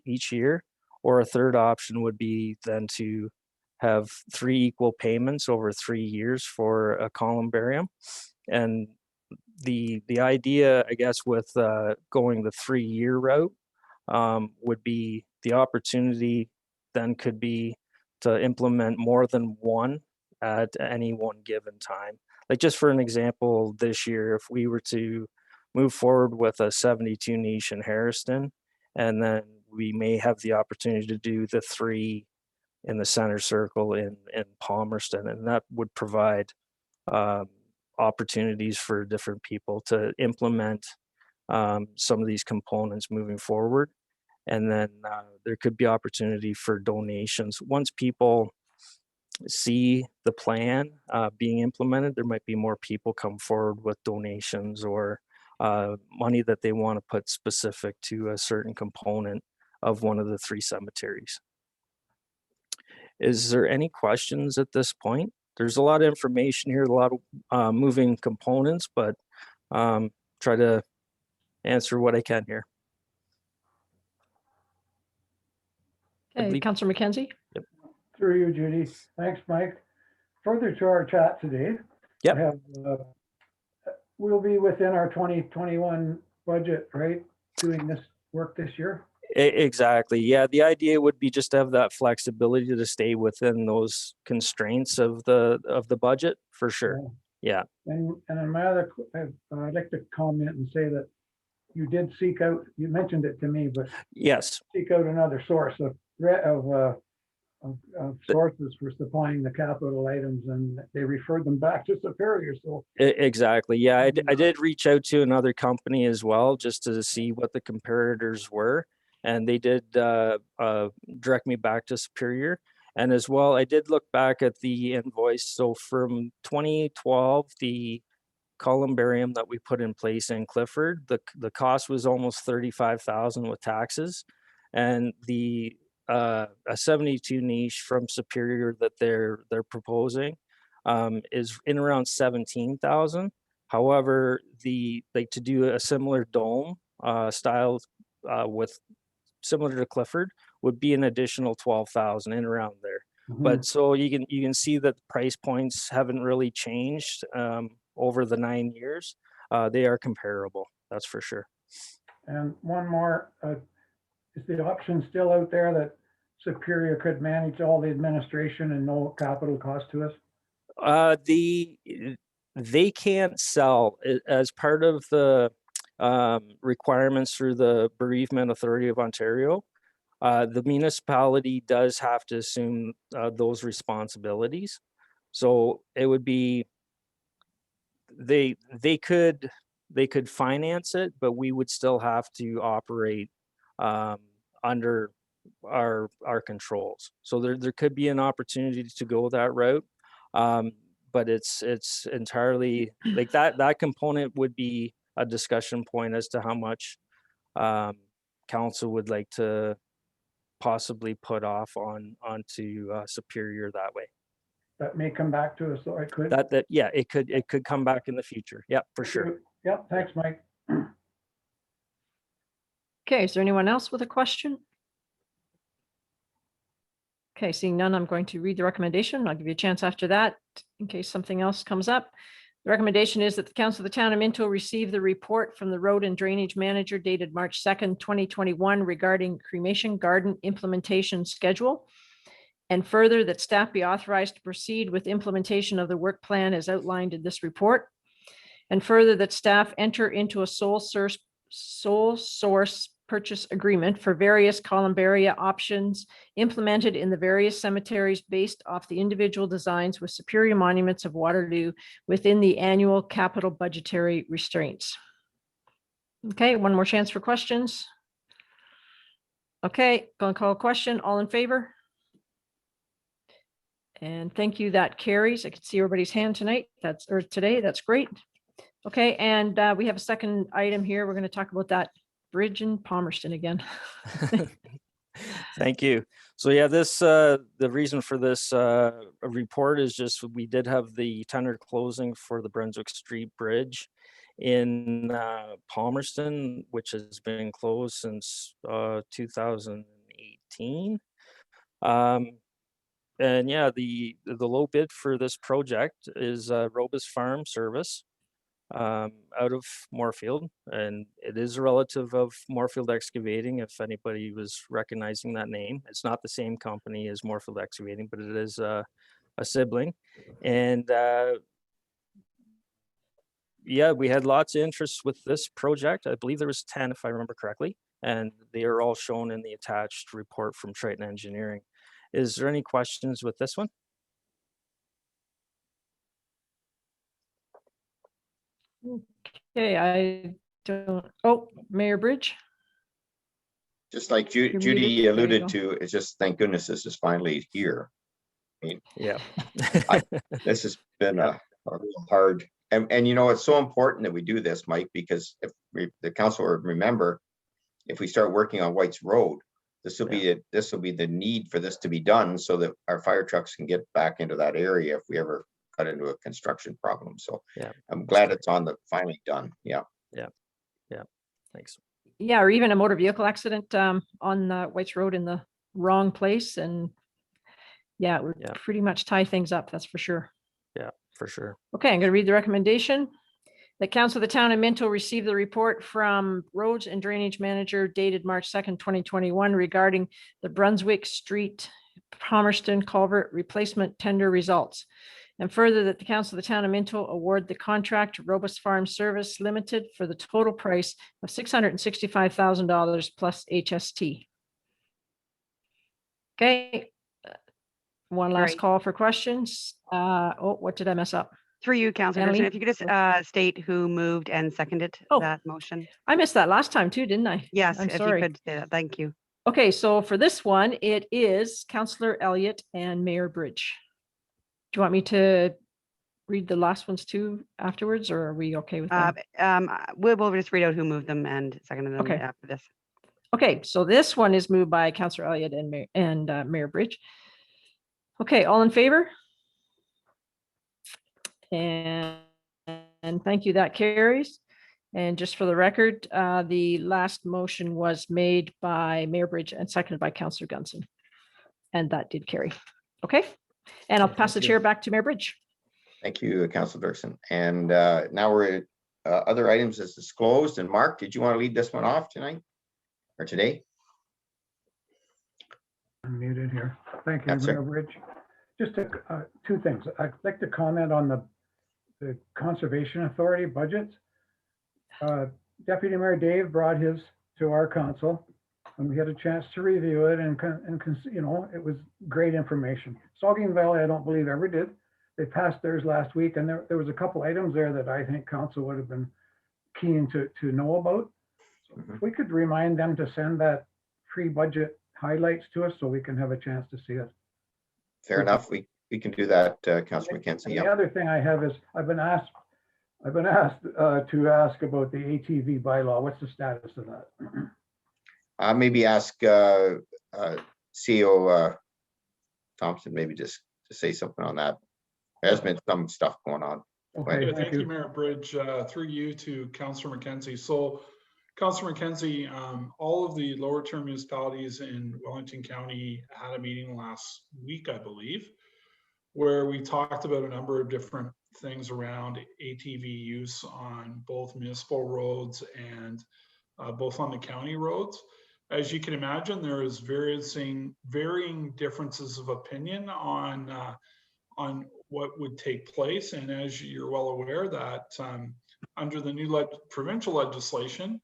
each year. Or a third option would be then to have 3 equal payments over 3 years for a columbarium. And the idea, I guess, with going the 3-year route would be the opportunity then could be to implement more than one at any one given time. Like, just for an example, this year, if we were to move forward with a 72 niche in Harrison, and then we may have the opportunity to do the 3 in the center circle in Palmerston, and that would provide opportunities for different people to implement some of these components moving forward. And then there could be opportunity for donations. Once people see the plan being implemented, there might be more people come forward with donations or money that they want to put specific to a certain component of one of the 3 cemeteries. Is there any questions at this point? There's a lot of information here, a lot of moving components, but try to answer what I can here. Okay, Councillor McKenzie. Yep. Through you, Judy. Thanks, Mike. Further to our chat today, yep. We'll be within our 2021 budget, right? Doing this work this year? Exactly. Yeah, the idea would be just to have that flexibility to stay within those constraints of the budget, for sure. Yeah. And in my other, I'd like to comment and say that you did seek out, you mentioned it to me, but yes, seek out another source of sources for supplying the capital items, and they referred them back to Superior. So exactly. Yeah, I did reach out to another company as well, just to see what the comparators were. And they did direct me back to Superior. And as well, I did look back at the invoice. So from 2012, the columbarium that we put in place in Clifford, the cost was almost $35,000 with taxes. And the a 72 niche from Superior that they're proposing is in around 17,000. However, to do a similar dome style with similar to Clifford would be an additional 12,000 in around there. Mm-hmm. But so you can see that the price points haven't really changed over the 9 years. They are comparable, that's for sure. And one more, is the option still out there that Superior could manage all the administration and no capital cost to us? They can't sell as part of the requirements through the Bereavement Authority of Ontario. The municipality does have to assume those responsibilities. So it would be, they could they could finance it, but we would still have to operate under our controls. So there could be an opportunity to go that route. But it's entirely like that component would be a discussion point as to how much council would like to possibly put off onto Superior that way. That may come back to us, though. It could. Yeah, it could come back in the future. Yeah, for sure. Yeah, thanks, Mike. Okay, is there anyone else with a question? Okay, seeing none, I'm going to read the recommendation. I'll give you a chance after that in case something else comes up. The recommendation is that the Council of the Town of Minto receive the report from the Road and Drainage Manager dated March 2nd, 2021 regarding cremation garden implementation schedule. And further, that staff be authorized to proceed with implementation of the work plan as outlined in this report. And further, that staff enter into a sole source purchase agreement for various columbaria options implemented in the various cemeteries based off the individual designs with Superior Monuments of Waterloo within the annual capital budgetary restraints. Okay, one more chance for questions. Okay, going to call a question. All in favor? And thank you. That carries. I can see everybody's hand tonight. Today. That's great. Okay, and we have a second item here. We're going to talk about that bridge in Palmerston again. Thank you. So yeah, the reason for this report is just we did have the tender closing for the Brunswick Street Bridge in Palmerston, which has been closed since 2018. And yeah, the low bid for this project is Robus Farm Service out of Moorfield, and it is a relative of Moorfield Excavating, if anybody was recognizing that name. It's not the same company as Moorfield Excavating, but it is a sibling. And yeah, we had lots of interest with this project. I believe there was 10, if I remember correctly, and they are all shown in the attached report from Triton Engineering. Is there any questions with this one? Okay, I don't. Oh, Mayor Bridge. Just like Judy alluded to, it's just thank goodness this is finally here. I mean, yeah, this has been a real hard, and you know, it's so important that we do this, Mike, because if the council would remember, if we start working on White's Road, this will be the need for this to be done so that our fire trucks can get back into that area if we ever got into a construction problem. So yeah, I'm glad it's finally done. Yeah. Thanks. Yeah, or even a motor vehicle accident on White's Road in the wrong place, and yeah, it would pretty much tie things up. That's for sure. Yeah, for sure. Okay, I'm going to read the recommendation. The Council of the Town of Minto received the report from Roads and Drainage Manager dated March 2nd, 2021 regarding the Brunswick Street Palmerston Culvert Replacement Tender results. And further, that the Council of the Town of Minto award the contract to Robus Farm Service Limited for the total price of $665,000 plus HST. Okay. One last call for questions. Oh, what did I mess up? Through you, Councilor. If you could just state who moved and seconded that motion. I missed that last time too, didn't I? Yes, I'm if sorry. you could say that. Thank you. Okay, so for this one, it is Councillor Elliott and Mayor Bridge. Do you want me to read the last ones too afterwards, or are we okay with that? We'll just read out who moved them and seconded them after this. Okay, so this one is moved by Councillor Elliott and Mayor Bridge. Okay, all in favor? And thank you, that carries. And just for the record, the last motion was made by Mayor Bridge and seconded by Councillor Gunson. And that did carry. Okay, and I'll pass the chair back to Mayor Bridge. Thank you, Councillor Dirksen. And now we're at other items as disclosed. And Mark, did you want to lead this one off tonight or today? I'm muted here. Thank you, Mayor Bridge. Just two things. I'd like to comment on the Conservation Authority budget. Deputy Mayor Dave brought his to our council, and we had a chance to review it, and you know, it was great information. Saugeen Valley, I don't believe ever did. They passed theirs last week, and there was a couple items there that I think council would have been keen to know about. So if we could remind them to send that pre-budget highlights to us so we can have a chance to see it. Fair enough. We can do that, Councillor McKenzie. And Yeah. the other thing I have is I've been asked to ask about the ATV bylaw. What's the status of that? Maybe ask CEO Thompson maybe just to say something on that. There's been some stuff going on. Okay, Yeah, thank you, Mayor Bridge. Through you to Councillor McKenzie. So, Councillor McKenzie, all of the lower term municipalities in Wellington County had a meeting last week, I believe, where we talked about a number of different things around ATV use on both municipal roads and both on the county roads. As you can imagine, there is varying differences of opinion on what would take place. And as you're well aware that under the new provincial legislation,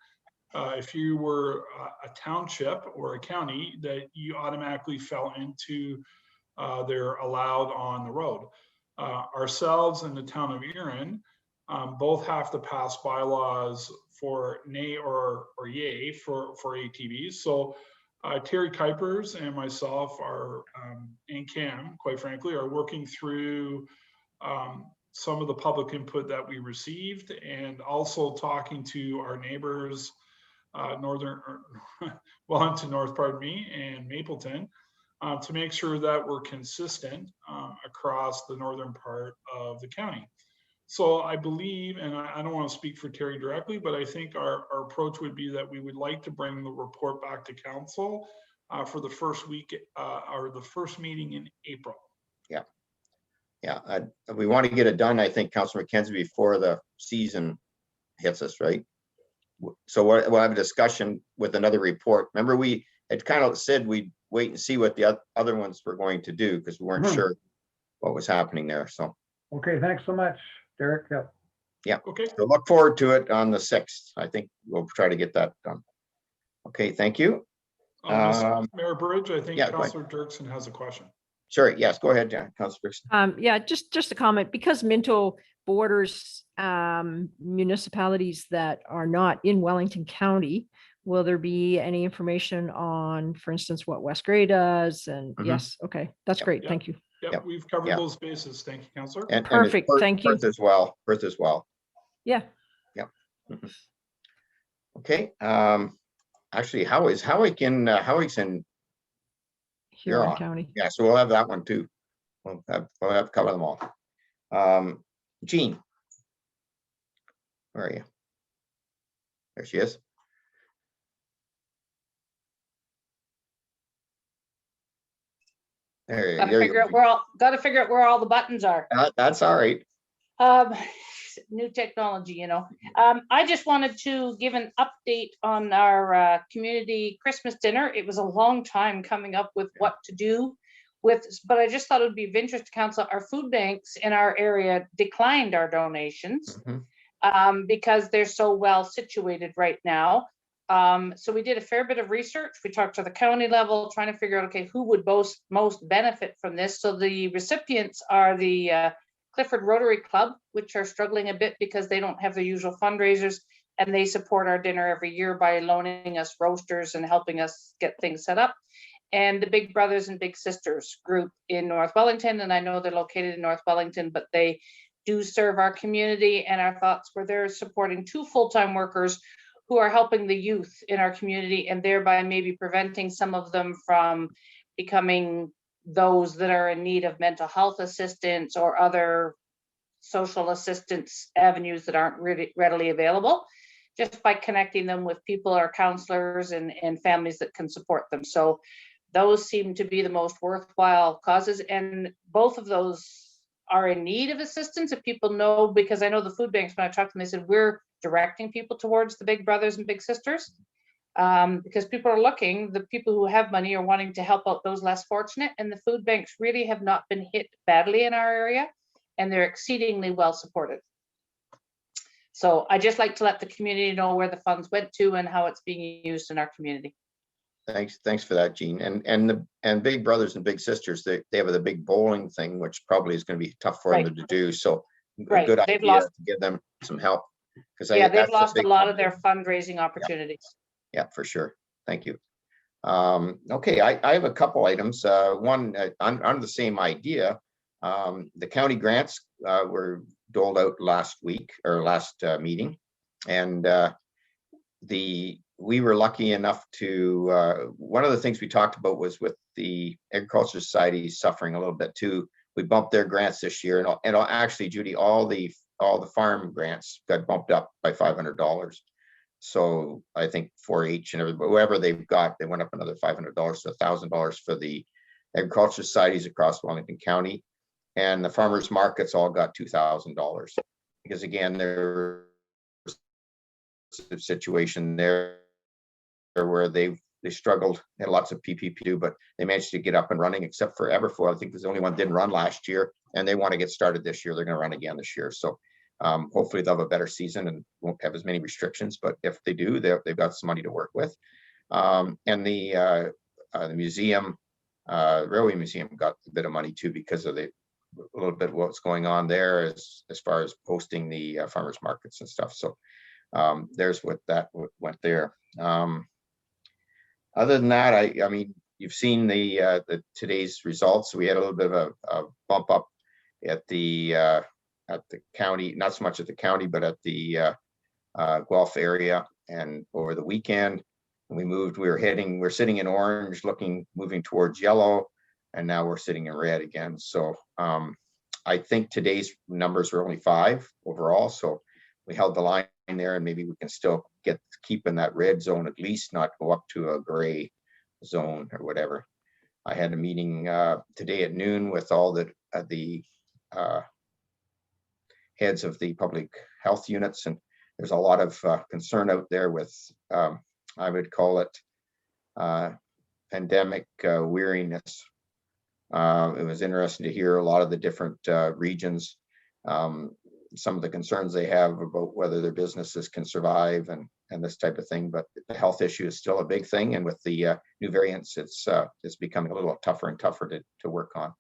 if you were a township or a county, that you automatically fell into they're allowed on the road. Ourselves and the town of Erin both have to pass bylaws for nay or yay for ATVs. So Terry Kuipers and myself are, and Cam, quite frankly, are working through some of the public input that we received, and also talking to our neighbors, Wellington North, pardon me, and Mapleton, to make sure that we're consistent across the northern part of the county. So I believe, and I don't want to speak for Terry directly, but I think our approach would be that we would like to bring the report back to council for the first week or the first meeting in April. Yeah. Yeah. We want to get it done, I think, Councillor McKenzie, before the season hits us, right? So we'll have a discussion with another report. Remember, we had kind of said we'd wait and see what the other ones were going to do because we weren't sure what was happening there. So. Okay, thanks so much, Derek. Yeah. Yeah. Okay. So look forward to it on the 6th. I think we'll try to get that done. Okay, thank you. Mayor Bridge, I think Councillor Dirksen has a question. Sure. Yes, go ahead, Councillor Dirksen. Yeah, just a comment, because Minto borders municipalities that are not in Wellington County. Will there be any information on, for instance, what West Grey does? And yes, okay, that's great. Yep. Thank you. Yep, we've covered those bases. Thank you, Councillor. Perfect. Thank you. Perth as well. Perth as well. Yeah. Yeah. Okay. Actually, Howick in Huron County. Yeah, so we'll have that one too. We'll have to cover them all. Jean, where are you? There she is. Gotta figure out where all the buttons are. That's all right. New technology, you know. I just wanted to give an update on our community Christmas dinner. It was a long time coming up with what to do with, but I just thought it would be of interest to council. Our food banks in our area declined our donations because they're so well situated right now. So we did a fair bit of research. We talked to the county level, trying to figure out, okay, who would most benefit from this. So the recipients are the Clifford Rotary Club, which are struggling a bit because they don't have the usual fundraisers, and they support our dinner every year by loaning us roasters and helping us get things set up. And the Big Brothers and Big Sisters group in North Wellington, and I know they're located in North Wellington, but they do serve our community, and our thoughts were they're supporting 2 full-time workers who are helping the youth in our community, and thereby maybe preventing some of them from becoming those that are in need of mental health assistance or other social assistance avenues that aren't really readily available, just by connecting them with people or counselors and families that can support them. So those seem to be the most worthwhile causes, and both of those are in need of assistance. If people know, because I know the food banks, when I talked to them, they said we're directing people towards the Big Brothers and Big Sisters because people are looking, the people who have money are wanting to help out those less fortunate, and the food banks really have not been hit badly in our area, and they're exceedingly well supported. So I just like to let the community know where the funds went to and how it's being used in our community. Thanks for that, Jean. And Big Brothers and Big Sisters, they have the big bowling thing, which probably is going to be tough for them to do. So a good idea to give them some help. Because Yeah, they've lost a lot of their fundraising opportunities. Yeah, for sure. Thank you. Okay, I have a couple items. One on the same idea. The county grants were doled out last week or last meeting, and we were lucky enough to. One of the things we talked about was with the Agriculture Society suffering a little bit too. We bumped their grants this year, and actually, Judy, all the farm grants got bumped up by $500. So I think 4-H and everybody, whoever they've got, they went up another $500 to $1,000 for the agriculture societies across Wellington County, and the farmers markets all got $2,000 because again, there's a situation there where they struggled, had lots of PPP, but they managed to get up and running, except for Everfoyle. I think was the only one didn't run last year, and they want to get started this year. They're going to run again this year. So hopefully they'll have a better season and won't have as many restrictions, but if they do, they've got some money to work with. And the museum, Railway Museum got a bit of money too, because of a little bit of what's going on there as far as hosting the farmers markets and stuff. So there's what that went there. Other than that, I mean, you've seen the today's results. We had a little bit of a bump up at the county, not so much at the county, but at the Guelph area. And over the weekend, we moved. We're sitting in orange, moving towards yellow, and now we're sitting in red again. So I think today's numbers are only 5 overall. So we held the line there, and maybe we can still keep in that red zone, at least not go up to a gray zone or whatever. I had a meeting today at noon with all the heads of the public health units, and there's a lot of concern out there with, I would call it pandemic weariness. It was interesting to hear a lot of the different regions, some of the concerns they have about whether their businesses can survive and this type of thing. But the health issue is still a big thing, and with the new variants, it's becoming a little tougher and tougher to work on.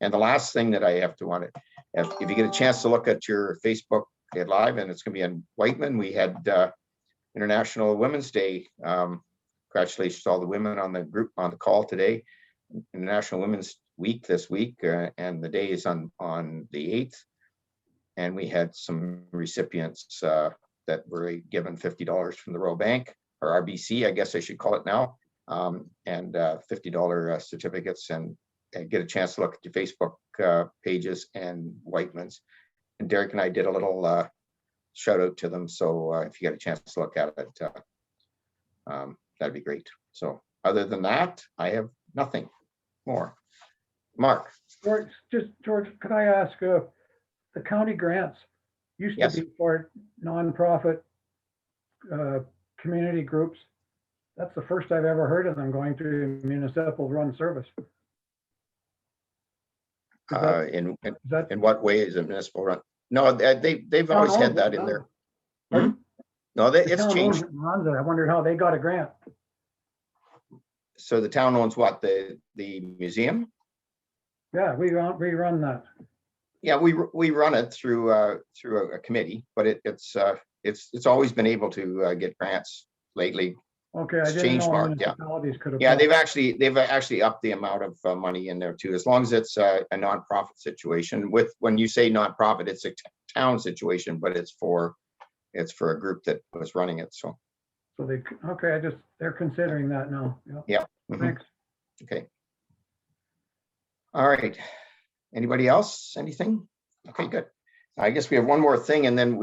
And the last thing that I have to if you get a chance to look at your Facebook live, and it's going to be in Whiteman, we had International Women's Day. Congratulations to all the women on the group on the call today. International Women's Week this week, and the day is on the 8th. And we had some recipients that were given $50 from the Royal Bank, or RBC, I guess I should call it now, and $50 certificates, and get a chance to look at your Facebook pages and Whiteman's. And Derek and I did a little shout out to them. So if you get a chance to look at it, that'd be great. So other than that, I have nothing more. Mark. George, could I ask, the county grants used to be for nonprofit community groups. That's the first I've ever heard of them going to municipal run service. In what way is it municipal run? No, they've always had that in there. No, it's changed. I wondered how they got a grant. So the town owns what, the museum? Yeah, we run that. Yeah, we run it through a committee, but it's always been able to get grants lately. Okay, I didn't know municipalities could apply. Yeah, they've actually upped the amount of money in there too, as long as it's a nonprofit situation. When you say nonprofit, it's a town situation, but it's for a group that was running it. So they're considering that now. Yeah. Thanks. Okay. All right. Anybody else? Anything? Okay, good. I guess we have one more thing, and then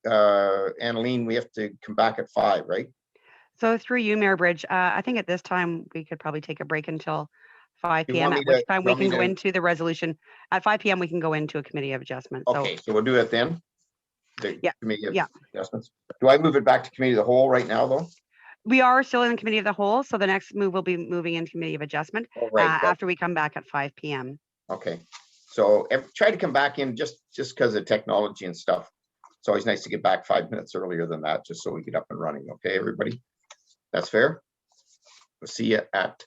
Annalene, we have to come back at 5, right? So through you, Mayor Bridge, I think at this time we could probably take a break until 5 p.m. At which time we can go into the resolution. At 5 p.m. we can go into a committee of adjustment. Okay, so we'll do it then. Yeah. Committee of adjustments. Do I move it back to committee of the whole right now, though? We are still in the committee of the whole, so the next move will be moving into committee of adjustment after we come back at 5 p.m. Okay, so try to come back in just because of technology and stuff. It's always nice to get back 5 minutes earlier than that, just so we get up and running. Okay, everybody, that's fair. We'll see you at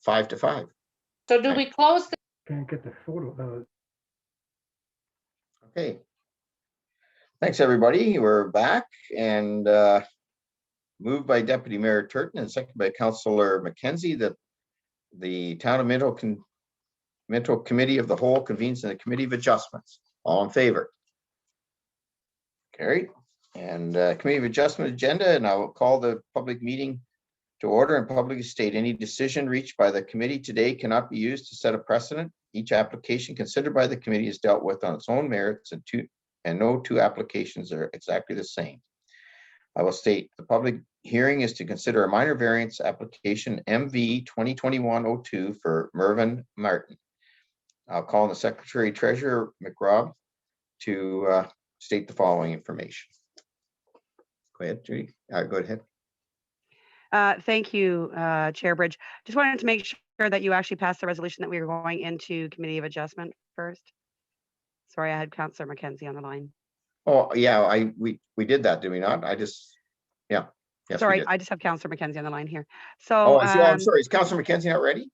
5 to 5. So do we close? Can't get the photo. Okay. Thanks, everybody. We're back and moved by Deputy Mayor Turton and seconded by Councillor Mackenzie that the Town of Minto Committee of the Whole convenes in the Committee of Adjustments. All in favor? Carried. And Committee of Adjustment agenda, and I will call the public meeting to order and publicly state any decision reached by the committee today cannot be used to set a precedent. Each application considered by the committee is dealt with on its own merits, and no two applications are exactly the same. I will state the public hearing is to consider a minor variance application MV 2021-02 for Mervyn Martin. I'll call on the Secretary Treasurer McRobb to state the following information. Go ahead, Judy. Go ahead. Thank you, Chair Bridge. Just wanted to make sure that you actually passed the resolution that we were going into Committee of Adjustment first. Sorry, I had Councillor Mackenzie on the line. Oh, yeah, we did that, did we not? Yeah. Yes, sorry, I just have Councillor Mackenzie on the line here. So, oh, I'm sorry. Is Councillor Mackenzie not ready?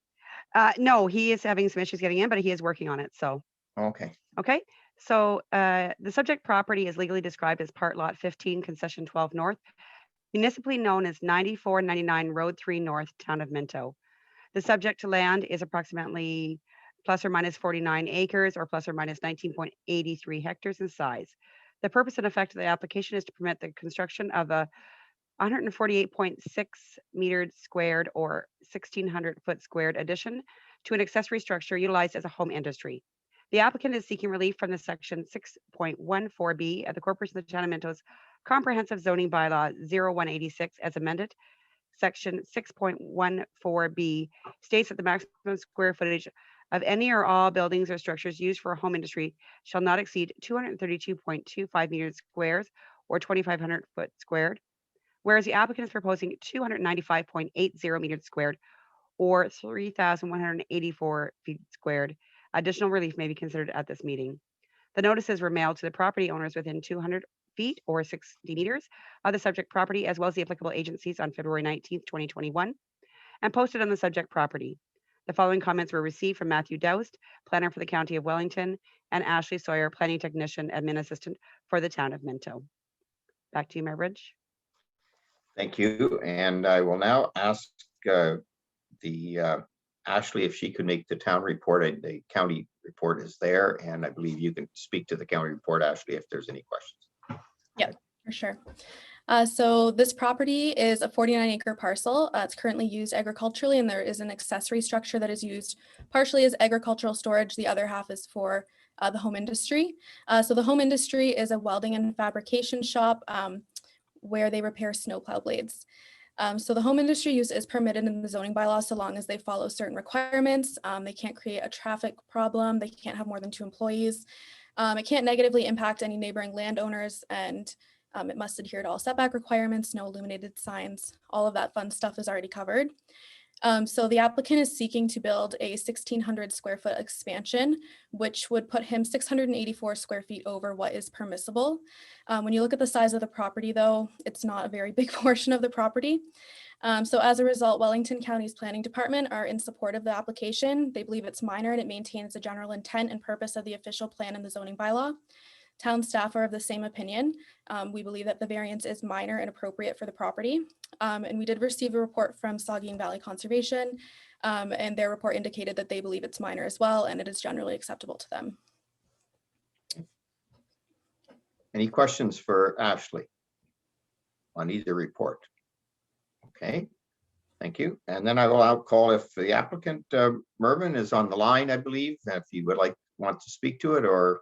No, he is having some issues getting in, but he is working on it. So. Okay. Okay. So the subject property is legally described as Part Lot 15, Concession 12 North, municipally known as 9499 Road 3 North, Town of Minto. The subject to land is approximately plus or minus 49 acres or plus or minus 19.83 hectares in size. The purpose and effect of the application is to permit the construction of a 148.6 meters squared or 1,600 foot squared addition to an accessory structure utilized as a home industry. The applicant is seeking relief from the section 6.14B of the Corporation of the Town of Minto's Comprehensive Zoning Bylaw 0186 as amended. Section 6.14B states that the maximum square footage of any or all buildings or structures used for a home industry shall not exceed 232.25 meters squares or 2,500 foot squared, whereas the applicant is proposing 295.80 meters squared or 3,184 feet squared. Additional relief may be considered at this meeting. The notices were mailed to the property owners within 200 feet or 60 meters of the subject property, as well as the applicable agencies on February 19th, 2021, and posted on the subject property. The following comments were received from Matthew Doust, planner for the County of Wellington, and Ashley Sawyer, planning technician, admin assistant for the Town of Minto. Back to you, Mayor Bridge. Thank you. And I will now ask Ashley if she could make the town report. The county report is there, and I believe you can speak to the county report, Ashley, if there's any questions. Yeah, for sure. So this property is a 49-acre parcel. It's currently used agriculturally, and there is an accessory structure that is used partially as agricultural storage. The other half is for the home industry. So the home industry is a welding and fabrication shop where they repair snowplow blades. So the home industry use is permitted in the zoning bylaw so long as they follow certain requirements. They can't create a traffic problem. They can't have more than 2 employees. It can't negatively impact any neighboring landowners, and it must adhere to all setback requirements, no illuminated signs. All of that fun stuff is already covered. So the applicant is seeking to build a 1,600 square foot expansion, which would put him 684 square feet over what is permissible. When you look at the size of the property, though, it's not a very big portion of the property. So as a result, Wellington County's Planning Department are in support of the application. They believe it's minor and it maintains the general intent and purpose of the official plan and the zoning bylaw. Town staff are of the same opinion. We believe that the variance is minor and appropriate for the property. And we did receive a report from Saugeen Valley Conservation, and their report indicated that they believe it's minor as well, and it is generally acceptable to them. Any questions for Ashley on either report? Okay, thank you. And then I will now call if the applicant, Mervyn, is on the line, I believe, if you would want to speak to it, or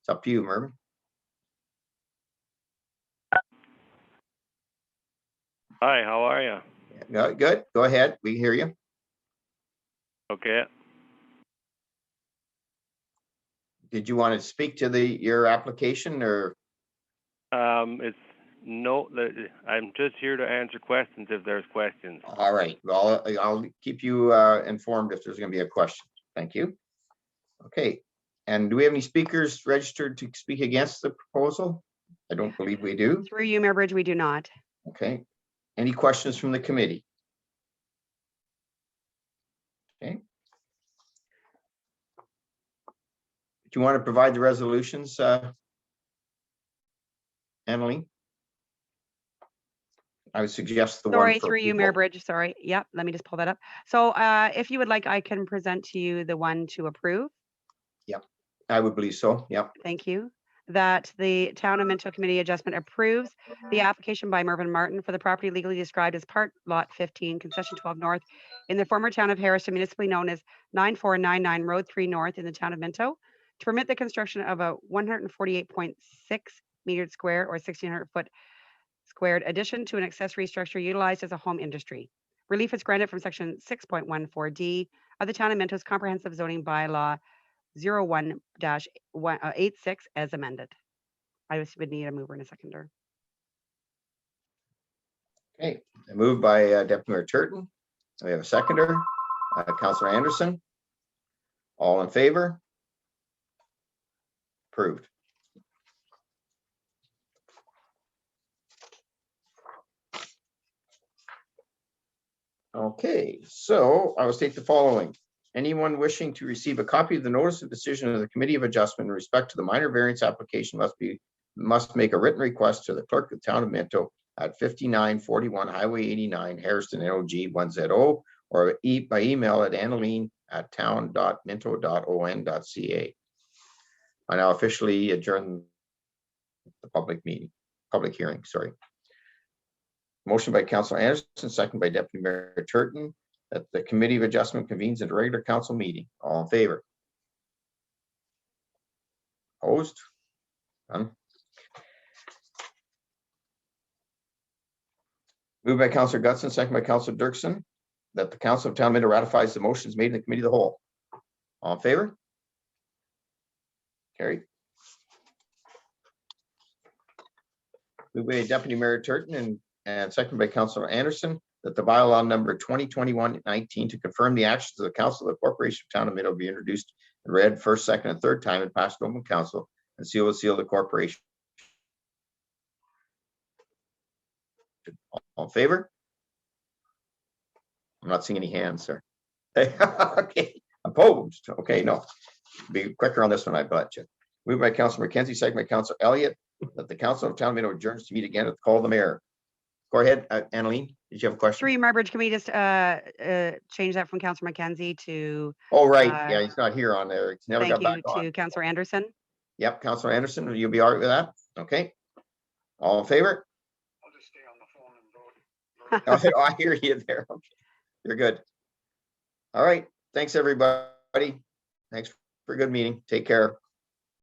it's up to you, Mervyn. Hi, how are you? Yeah, good. Go ahead. We hear you. Okay. Did you want to speak to your application, or? It's no. I'm just here to answer questions if there's questions. All right. Well, I'll keep you informed if there's going to be a question. Thank you. Okay. And do we have any speakers registered to speak against the proposal? I don't believe we do. Through you, Mayor Bridge, we do not. Okay. Any questions from the committee? Okay. Do you want to provide the resolutions, Annalee? I would suggest the one Sorry, for through you, Mayor people. Bridge. Sorry. Yep, let me just pull that up. So if you would like, I can present to you the one to approve. Yep, I would believe so. Yep. Thank you. That the Town of Minto Committee Adjustment approves the application by Mervyn Martin for the property legally described as Part Lot 15, Concession 12 North in the former town of Harrison, municipally known as 9499 Road 3 North in the town of Minto, to permit the construction of a 148.6 metered square or 1,600 foot squared addition to an accessory structure utilized as a home industry. Relief is granted from Section 6.14D of the Town of Minto's Comprehensive Zoning Bylaw 01-86 as amended. I would need a mover and a seconder. Okay, moved by Deputy Mayor Turton. We have a seconder, Councillor Anderson. All in favor? Approved. Okay, so I will state the following. Anyone wishing to receive a copy of the notice of decision of the Committee of Adjustment in respect to the minor variance application must make a written request to the clerk of the town of Minto at 5941 Highway 89, Harrison, NOG 1ZO, or by email at annaleen@town.minto.on.ca. I now officially adjourn the public hearing, sorry. Motion by Councillor Anderson, second by Deputy Mayor Turton, that the Committee of Adjustment convenes at a regular council meeting. All in favor? Opposed? None. Moved by Councillor Gutson, second by Councillor Dirksen, that the Council of Town Minto ratifies the motions made in the Committee of the Whole. All in favor? Carried. Moved by Deputy Mayor Turton and second by Councillor Anderson, that the bylaw number 2021-19 to confirm the actions of the Council of the Corporation of Town of Minto be introduced and read first, second, and third time and passed open council and seal with seal of the corporation. All in favor? I'm not seeing any hands, sir. Okay, opposed. Okay, no. Be quicker on this one, I bet you. Moved by Councillor McKenzie, second by Councillor Elliott, that the Council of Town of Minto adjourns to meet again at the call of the mayor. Go ahead, Annaleen. Did you have a question? Through you, Mayor Bridge, can we just change that from Councillor McKenzie to? Oh, right. Yeah, he's not here on there. He's never got back on. Thank you to Councillor Anderson. Yep, Councillor Anderson, will you be all right with that? Okay. All in favor? I'll just stay on the phone and vote. Oh, I hear you there. Okay. You're good. All right. Thanks, everybody. Thanks for a good meeting. Take care.